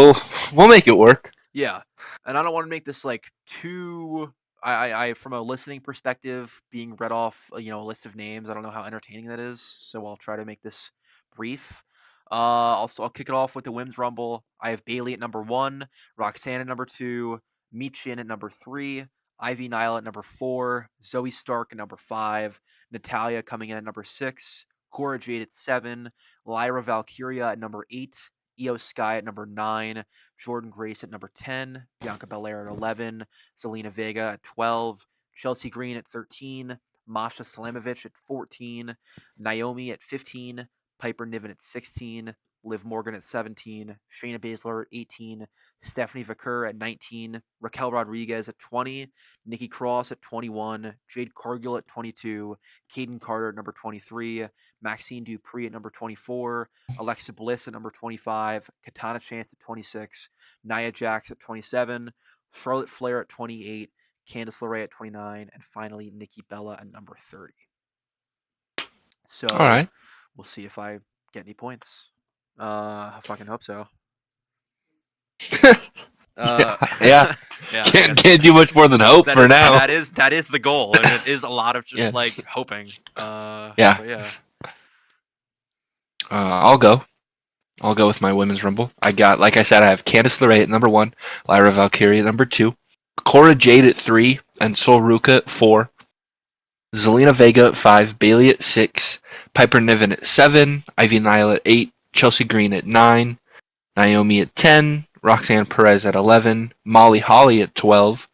we'll make it work. yeah, and I don't want to make this like too. I from a listening perspective, being read off a list of names. I don't know how entertaining that is, so I'll try to make this brief. I'll kick it off with the Women's Rumble. I have Bailey at number 1, Roxanne at number 2, Michin at number 3, Ivy Nile at number 4, Zoe Stark at number 5, Natalia coming in at number 6, Cora Jade at 7, Lyra Valkyria at number 8, Io Sky at number 9, Jordan Grace at number 10, Bianca Belair at 11, Zelina Vega at 12, Chelsea Green at 13, Masha Slamovich at 14, Naomi at 15, Piper Niven at 16, Liv Morgan at 17, Shayna Baszler at 18, Stephanie Vaquer at 19, Raquel Rodriguez at 20, Nikki Cross at 21, Jade Cargill at 22, Caden Carter at number 23, Maxine Dupree at number 24, Alexa Bliss at number 25, Katana Chance at 26, Nia Jax at 27, Charlotte Flair at 28, Candice LeRae at 29, and finally Nikki Bella at number 30. All So right. we'll see if I get any points. I fucking hope so. Uh, Yeah. yeah, I Can't guess can't do much more than hope that for is now. that is the goal, and it is a lot of just Yes. like hoping. Yeah. But yeah. I'll go. I'll go with my women's rumble. I got, like I said, I have Candice LeRae at number 1, Lyra Valkyrie at number 2, Cora Jade at 3, and Sol Ruka at 4. Zelina Vega at 5, Bailey at 6, Piper Niven at 7, Ivy Nile at 8, Chelsea Green at 9, Naomi at 10, Roxanne Perez at 11, Molly Holly at 12,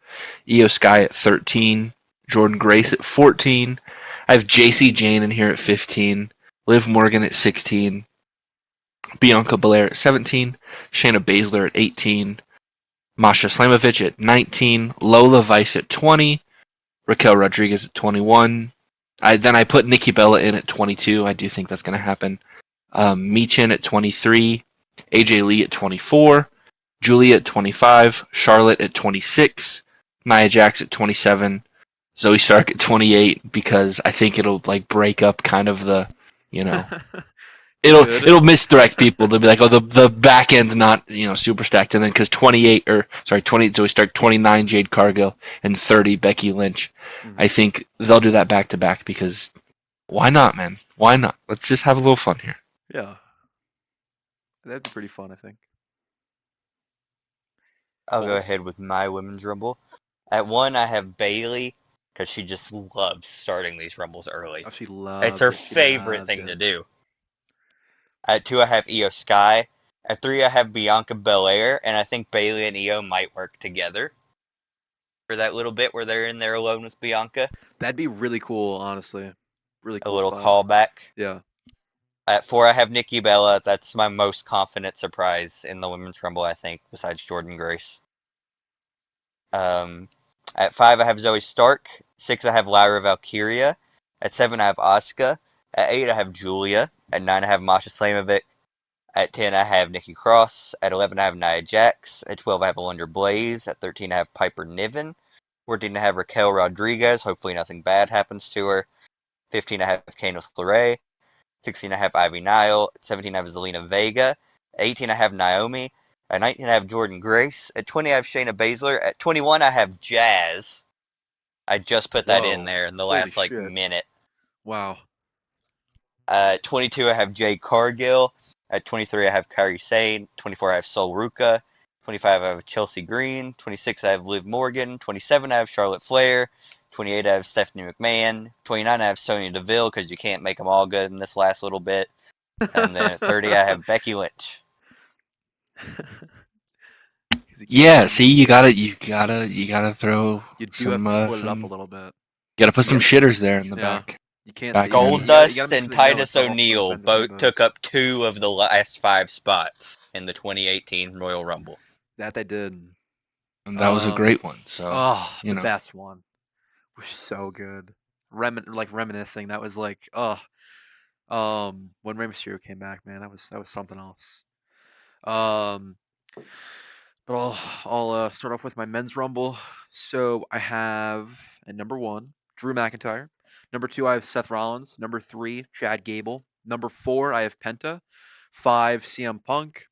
Io Sky at 13, Jordan Grace at 14. I have JC Jane in here at 15, Liv Morgan at 16, Bianca Belair at 17, Shayna Baszler at 18, Masha Slamovich at 19, Lola Vice at 20, Raquel Rodriguez at 21. Then I put Nikki Bella in at 22. I do think that's going to happen. Michin at 23, AJ Lee at 24, Julia at 25, Charlotte at 26, Nia Jax at 27, Zoe Stark at 28 because I think it'll like break up kind of the, you know, Good. it'll misdirect people. They'll be like, oh, the back end's not super stacked, and then because 28 Zoe Stark, 29 Jade Cargill, and 30 Becky Lynch. I Mhm. think they'll do that back to back because why not, man? Why not? Let's just have a little fun here. Yeah, that'd be pretty fun, I think. I'll go Bulls. ahead with my women's rumble. At 1, I have Bailey because she just loves starting these rumbles early. Oh, she It's loves her it. She favorite loves thing to it. do. At 2, I have Io Sky. At 3, I have Bianca Belair, and I think Bailey and Io might work together for that little bit where they're in there alone with Bianca. That'd be really cool, honestly. Really A cool little spot. callback. Yeah. At 4, I have Nikki Bella. That's my most confident surprise in the women's rumble, I think, besides Jordan Grace. At 5, I have Zoe Stark. 6, I have Lyra Valkyria. At 7, I have Asuka. At 8, I have Julia. At 9, I have Masha Slamovic. At 10, I have Nikki Cross. At 11, I have Nia Jax. At 12, I have Alundra Blaze. At 13, I have Piper Niven. 14, I have Raquel Rodriguez. Hopefully nothing bad happens to her. 15, I have Candice LeRae. 16, I have Ivy Nile. At 17, I have Zelina Vega. At 18, I have Naomi. At 19, I have Jordan Grace. At 20, I have Shayna Baszler. At 21, I have Jazz. I just put that in Whoa. there in the Holy last shit. minute. Wow. At 22, I have Jade Cargill. At 23, I have Kairi Sane. 24, I have Sol Ruka. 25, I have Chelsea Green. 26, I have Liv Morgan. 27, I have Charlotte Flair. 28, I have Stephanie McMahon. 29, I have Sonya Deville because you can't make them all good in this last little bit. And then at 30, I have Becky Lynch. Yeah, see, you gotta throw You do have some to split it up a little bit. gotta put some Yep. shitters there in the Yeah. back. You can't Back say end. you gotta Goldust make and sure that you know Titus it's all O'Neil both took up 2 of the last 5 spots in the 2018 Royal Rumble. That they did. And that was a great one. So The best one. Was so good. Reminiscing. That was like, when Rey Mysterio came back, man, that was something else. Um, but I'll start off with my men's rumble. So I have at number 1 Drew McIntyre. Number 2 I have Seth Rollins. Number 3 Chad Gable. Number 4 I have Penta. 5 CM Punk.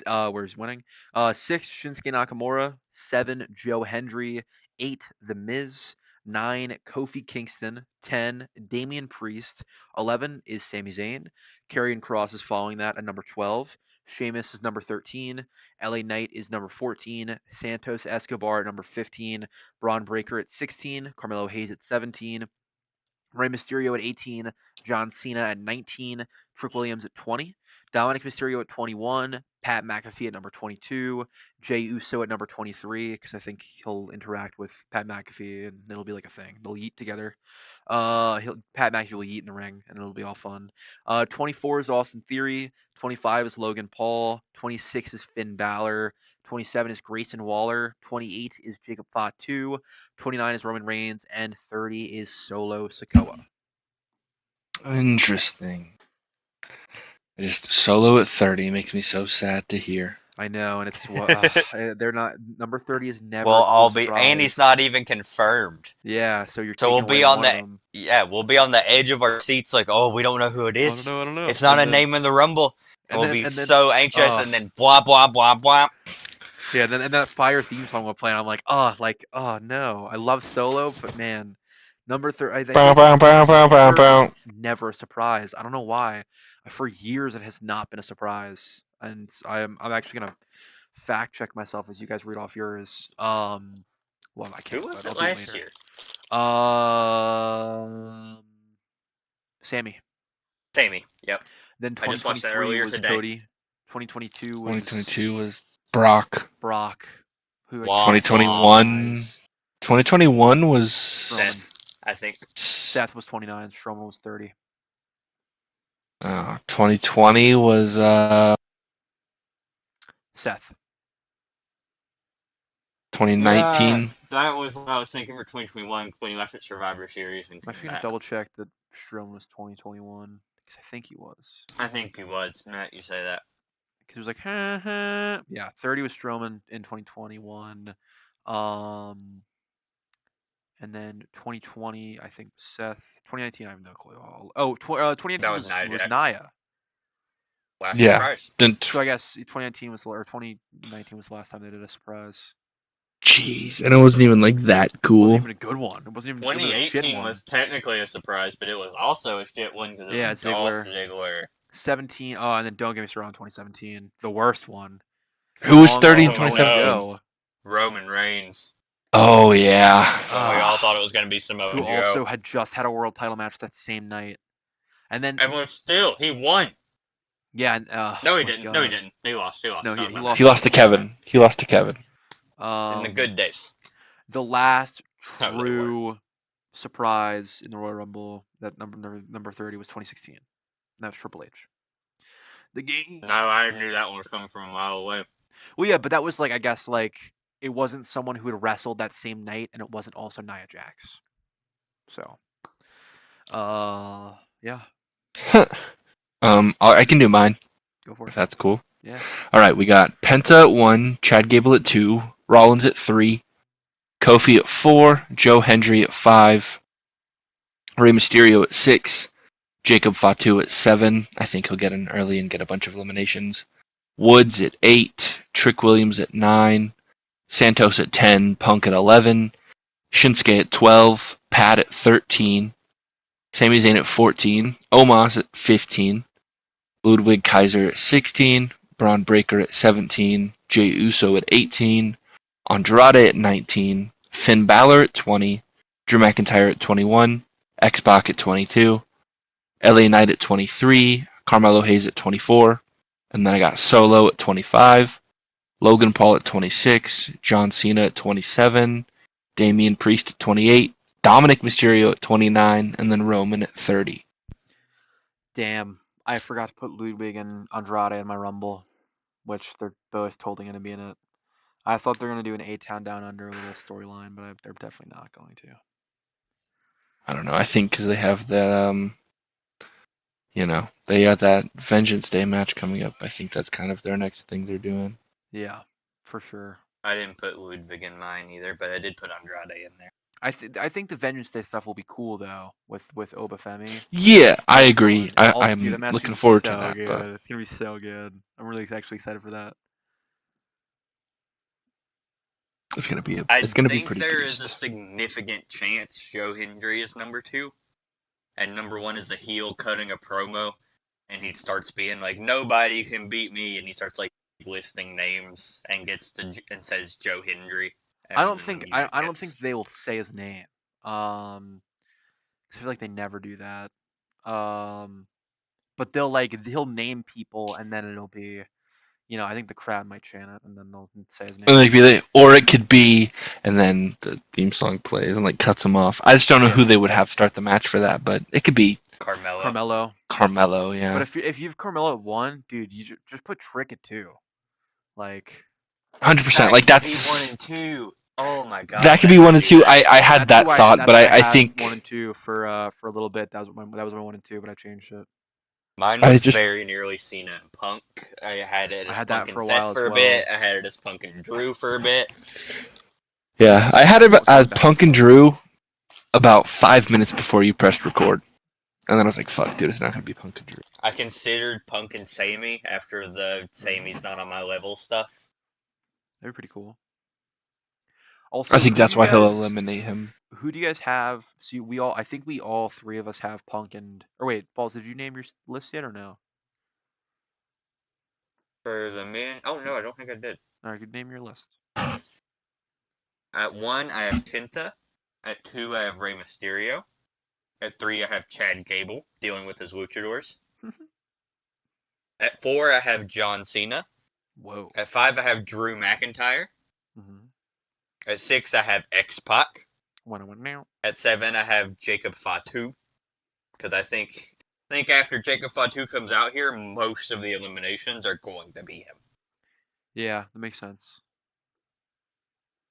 Where he's winning. 6 Shinsuke Nakamura. 7 Joe Hendry. 8 The Miz. 9 Kofi Kingston. 10 Damian Priest. 11 is Sami Zayn. Karrion Kross is following that at number 12. Sheamus is number 13. LA Knight is number 14. Santos Escobar at number 15. Braun Breaker at 16. Carmelo Hayes at 17. Rey Mysterio at 18, John Cena at 19, Trick Williams at 20, Dominic Mysterio at 21, Pat McAfee at number 22, Jey Uso at number 23, because I think he'll interact with Pat McAfee and it'll be like a thing. They'll eat together. Pat McAfee will eat in the ring and it'll be all fun. 24 is Austin Theory, 25 is Logan Paul, 26 is Finn Balor, 27 is Grayson Waller, 28 is Jacob Fatu, 29 is Roman Reigns, and 30 is Solo Sikoa. Interesting. Just Solo at 30 makes me so sad to hear. I know, and it's they're not number 30 is never Well, a cool and he's surprise. not even confirmed. Yeah, so you're So we'll taking away be on one of the them. we'll be on the edge of our seats, like, oh, we don't know who it I don't is. know, I don't know. It's not And a then, name in the Rumble, and we'll be and then, so anxious, and then blah blah blah blah. yeah, and that fire theme song will play, and I'm like, oh no, I love Solo, but man, number 30, I Bow, feel like bow, bow, bow, number bow, 30 is bow. never a surprise. I don't know why. For years, it has not been a surprise, and I'm actually gonna fact check myself as you guys read off yours. Well, I Who can't, was but I'll it do it last later. year? Sammy. Sammy. Yep. Then I just watched that 2023 earlier was today. Cody. 2022 was 2022 was Brock. Brock. Who Womp 2021 2021 was Strowman. Seth, I think. Seth was 29. Strowman was 30. 2020 was Seth. 2019. That was what I was thinking for 2021 when he left at Survivor Series and I'm came actually gonna back. double check that Strowman was 2021 because I think he was. I think he was. Matt, you say that. Because it was like, ha, ha. Yeah, 30 was Strowman in 2021. And then 2020, I think Seth. 2019, I have no clue. 2019 That was Nia was Jax. Nia. Last Yeah. surprise. So I guess 2019 was or 2019 was the last time they did a surprise. Jeez, and it wasn't even like that It cool. wasn't even a good one. It wasn't even. It was a shit 2018 one. was technically a surprise, but it was also a shit one because it was Dolph Ziggler. 17. Oh, and then don't get me started on 2017, the worst one. Who was 30 in Long, long 2017? ago. Roman Reigns. Oh yeah. When we all thought it was going to be Samoa who Joe. also had just had a world title match that same night. And then Everyone still, he won. yeah, and, No, he my didn't. God. No, he didn't. He lost. He lost. No, he That was my lost. He lost to Kevin. He lost to Kevin. bad. In the good days. The last Not really were. true surprise in the Royal Rumble, that number 30 was 2016. And that was Triple H. The game. No, I knew that one was coming from a mile away. Well, yeah, but that was like, I guess, like, it wasn't someone who had wrestled that same night, and it wasn't also Nia Jax. So, yeah, I can do mine go for if it. that's cool. Yeah. All right, we got Penta at 1, Chad Gable at 2, Rollins at 3, Kofi at 4, Joe Hendry at 5, Rey Mysterio at 6, Jacob Fatu at 7. I think he'll get in early and get a bunch of eliminations. Woods at 8, Trick Williams at 9, Santos at 10, Punk at 11, Shinsuke at 12, Pat at 13, Sami Zayn at 14, Omos at 15, Ludwig Kaiser at 16, Braun Breaker at 17, Jey Uso at 18, Andrade at 19, Finn Balor at 20, Drew McIntyre at 21, X-Pac at 22, LA Knight at 23, Carmelo Hayes at 24, and then I got Solo at 25, Logan Paul at 26, John Cena at 27, Damian Priest at 28, Dominic Mysterio at 29, and then Roman at 30. Damn, I forgot to put Ludwig and Andrade in my Rumble, which they're both totally going to be in it. I thought they're going to do an A-Town Down Under little storyline, but they're definitely not going to. I don't know. I think because they have that, they got that Vengeance Day match coming up. I think that's kind of their next thing they're doing. Yeah, for sure. I didn't put Ludwig in mine either, but I did put Andrade in there. I think the Vengeance Day stuff will be cool though with Obafemi. Yeah, I agree. Dude, that I'm match is looking gonna be forward to so that. good. But It's gonna be so good. I'm really actually excited for that. it's gonna be I it's gonna be think pretty there is a beast. significant chance Joe Hendry is number 2, and number 1 is the heel cutting a promo, and he starts being like, "Nobody can beat me," and he starts like listing names and and says Joe Hendry. I don't think music I don't hits. think they will say his name. 'Cause I feel like they never do that. But he'll name people and then it'll be, I think the crowd might chant it and then they'll say his And name. or it could be, and then the theme song plays and like cuts them off. I just don't know Yeah. who they would have start the match for that, but it could be Carmelo. Carmelo. But Yeah, if you've Carmelo at 1, dude, you just put Trick at 2. Like 100%. That Like could that's be 1 and 2. Oh my god. that could be 1 and 2. I had that thought, but I think 1 and 2 for a little bit. That was my 1 and 2, but I changed it. Mine I was just very nearly Cena and Punk. I had it I as had Punk that and for a Seth while for as a bit. well. I had it as Punk and Drew for a bit. yeah, I had it That was as bad Punk and stuff. Drew about 5 minutes before you pressed record, and then I was like, "Fuck, dude, it's not gonna be Punk and Drew." I considered Punk and Sammy after the Sammy's not on my level stuff. They're pretty cool. I Also, think that's why he'll eliminate him. who do you guys have? See, I think we all 3 of us have Punk and. Or wait, Balls, did you name your list yet or no? For the men, oh no, I don't think I did. All right, good, name your list. At 1, I have Penta. At 2, I have Rey Mysterio. At 3, I have Chad Gable dealing with his luchadors. At 4, I have John Cena. Whoa. At 5, I have Drew McIntyre. Mm-hmm. At 6, I have X-Pac. Now. At 7, I have Jacob Fatu. Because I think after Jacob Fatu comes out here, most of the eliminations are going to be him. Yeah, that makes sense.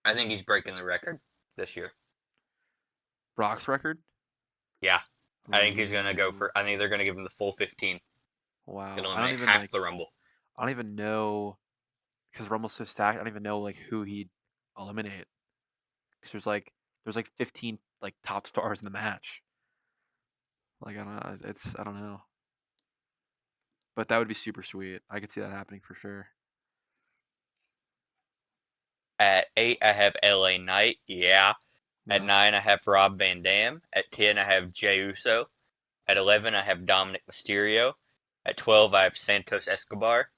I think he's breaking the record this year. Brock's record? Yeah. I think he's going to go for... I think they're going to give him the full 15. Wow. Going to I don't eliminate even half the Rumble. I don't even know, because Rumble's so stacked. I don't even know like who he'd eliminate. Because there's 15 like top stars in the match. Like I don't know. But that would be super sweet. I could see that happening for sure. At 8, I have LA Knight. Yeah. At Yeah. 9, I have Rob Van Dam. At 10, I have Jey Uso. At 11, I have Dominic Mysterio. At 12, I have Santos Escobar.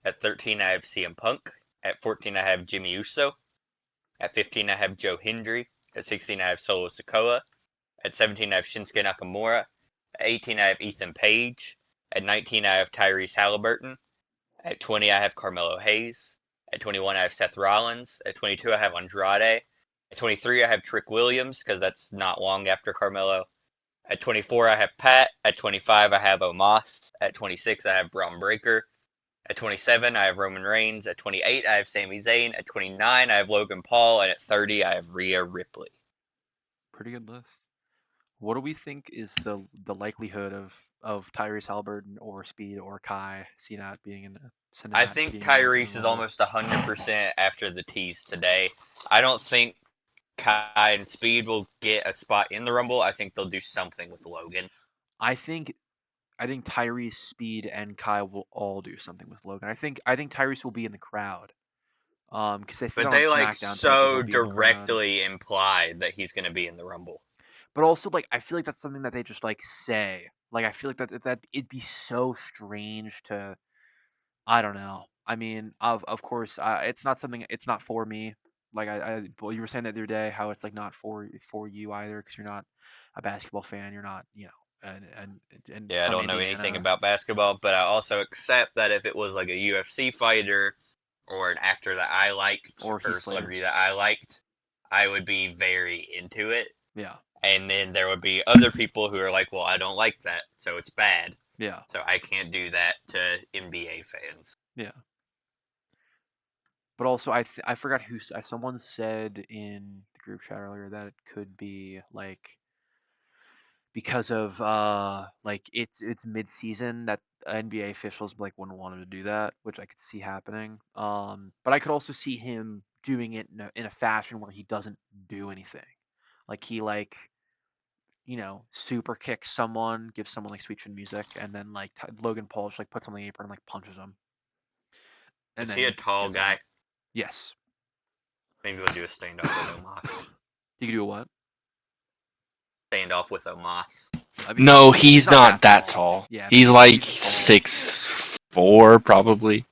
At 13, I have CM Punk. At 14, I have Jimmy Uso. At 15, I have Joe Hendry. At 16, I have Solo Sikoa. At 17, I have Shinsuke Nakamura. At 18, I have Ethan Page. At 19, I have Tyrese Halliburton. At 20, I have Carmelo Hayes. At 21, I have Seth Rollins. At 22, I have Andrade. At 23, I have Trick Williams, because that's not long after Carmelo. At 24, I have Pat. At 25, I have Omos. At 26, I have Braun Breaker. At 27, I have Roman Reigns. At 28, I have Sami Zayn. At 29, I have Logan Paul. And at 30, I have Rhea Ripley. Pretty good list. What do we think is the likelihood of Tyrese Halliburton or Speed or Kai Cenat being in the I Cincinnati think being in the Tyrese is Rumble? almost 100% after the tease today. I don't think Kai and Speed will get a spot in the Rumble. I think they'll do something with Logan. I think Tyrese, Speed, and Kai will all do something with Logan. I think Tyrese will be in the crowd. Because they said But that on they like SmackDown too, that he'll so be in the crowd. directly implied that he's going to be in the Rumble. But also, like, I feel like that's something that they just like say. Like, I feel like that it'd be so strange to. I don't know. I mean, of course, it's not something. It's not for me. Like well, you were saying the other day how it's like not for you either because you're not a basketball fan. You're not, and Yeah, I from don't know anything Indiana. about basketball, but I also accept that if it was like a UFC fighter or an actor that I liked Or or Heath a Slater. celebrity that I liked, I would be very into it. Yeah, And then there would be other people who are like, well, I don't like that, so it's bad. yeah, So I can't do that to NBA fans. yeah. But also, I forgot someone said in the group chat earlier that it could be like because of like it's mid season that NBA officials like wouldn't want him to do that, which I could see happening. But I could also see him doing it in a fashion where he doesn't do anything, like he like super kicks someone, gives someone like sweet chin music, and then like Logan Paul just like puts on the apron and like punches him, and Is then he a he tall gets out. guy? Yes. Maybe we'll do a standoff with Omos. You can do a what? Standoff with Omos. I mean, No, he's he's not not that that tall. tall. Yeah, He's like Speed's tall. 6'4", probably.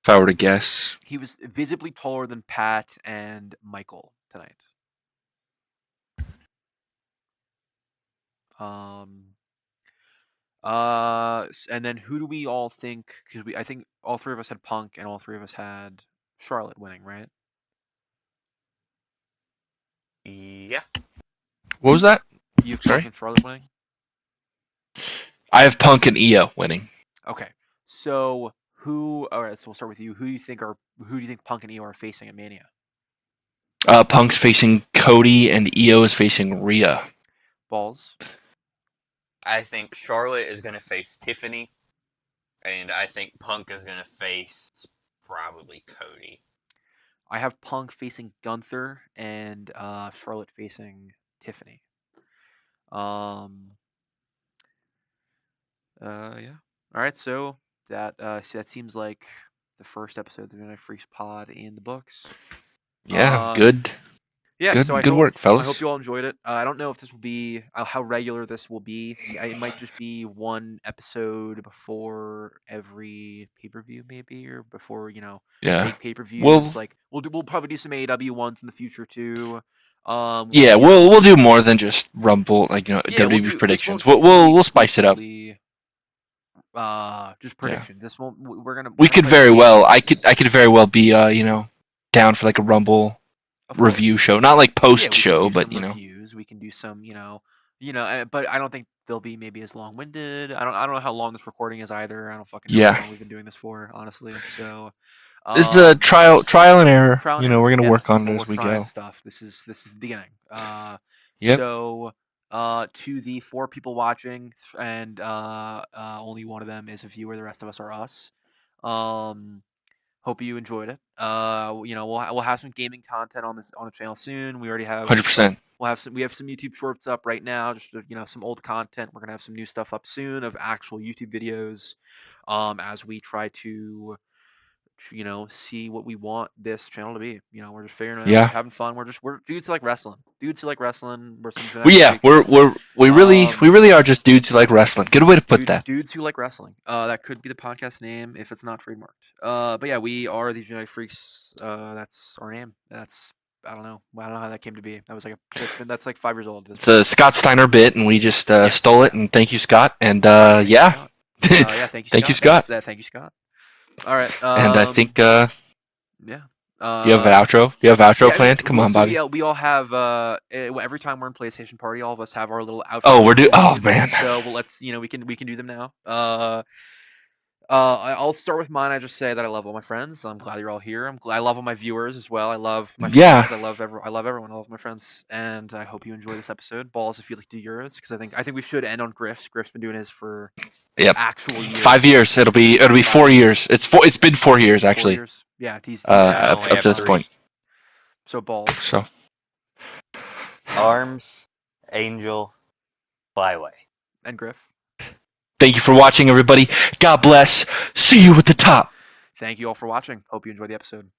If I were to guess. He was visibly taller than Pat and Michael tonight. Um, and then who do we all think? Because I think all three of us had Punk, and all three of us had Charlotte winning, right? Yeah. What was that? You have Punk Sorry? and Charlotte winning. I have Punk and Io winning. Okay, so who? All right, so we'll start with you. Who do you think Punk and Io are facing at Mania? Punk's facing Cody and Io is facing Rhea. Balls. I think Charlotte is going to face Tiffany, and I think Punk is going to face probably Cody. I have Punk facing Gunther and Charlotte facing Tiffany. Um, yeah. All right, so that seems like the first episode of the Midnight Freaks pod in the books. Yeah, Uh, good. yeah. So Good work, I hope fellas. you all enjoyed it. I don't know if this will be how regular this will be. It might just be one episode before every pay per view, maybe, or before Yeah. big pay per We'll views. Like we'll probably do some AEW ones in the future too. yeah, we'll do more than just Rumble, like Yeah, we'll WWE do. This won't predictions. just We'll be we'll spice it up. exclusively just Yeah. predictions. This won't. We're We gonna could try to very well. change this. I could very well be down for like a Rumble Of review course. show, not like Yeah, post we can show, do but some reviews. We can do some, but I don't think they'll be maybe as long-winded. I don't know how long this recording is either. I don't fucking know how yeah. long we've been doing this for, honestly. So, This is a trial and error. trial and error. We're gonna Yeah, work on it we're as we trying go. stuff. This is the beginning. Yep. So, to the four people watching, and only one of them is a viewer. The rest of us are us. Um, Hope you enjoyed it. We'll have some gaming content on the channel soon. We already have 100%. we have some YouTube shorts up right now, just some old content. We're gonna have some new stuff up soon of actual YouTube videos, as we try to see what we want this channel to be. We're just figuring it out. Yeah. We're having fun. We're dudes who like wrestling. Dudes who like wrestling. We're some Well, genetic yeah, freaks. we really are just dudes who like wrestling. Good way to put that. Dudes who like wrestling. That could be the podcast name if it's not trademarked. But yeah, we are the genetic freaks. That's our name. I don't know. I don't know how that came to be. That's like 5 years old. It's a Scott Steiner bit, and we just stole it. And thank you, Scott. And Thank you, yeah, Scott. Yeah, thank you, Scott. thank you, Scott. Thank you, Scott. All right. And I think, Yeah. do you have an outro? Do you have an outro planned? Come on, Bobby. We all have every time we're in PlayStation Party, all of us have our little outro. Oh, oh man. So let's we can do them now. I'll start with mine. I just say that I love all my friends. I'm glad you're all here. I love all my viewers as well. I love my friends. I love everyone. I love my friends, and I hope you enjoy this episode. Balls, if you'd like to do yours, because I think we should end on Griff's. Griff's been doing his for actual years. 5 years. It'll be 4 years. It's been 4 years actually. 4 years. Yeah, he's up to this point. So balls. So arms, angel, flyway, and Griff. Thank you for watching, everybody. God bless. See you at the top. Thank you all for watching. Hope you enjoyed the episode.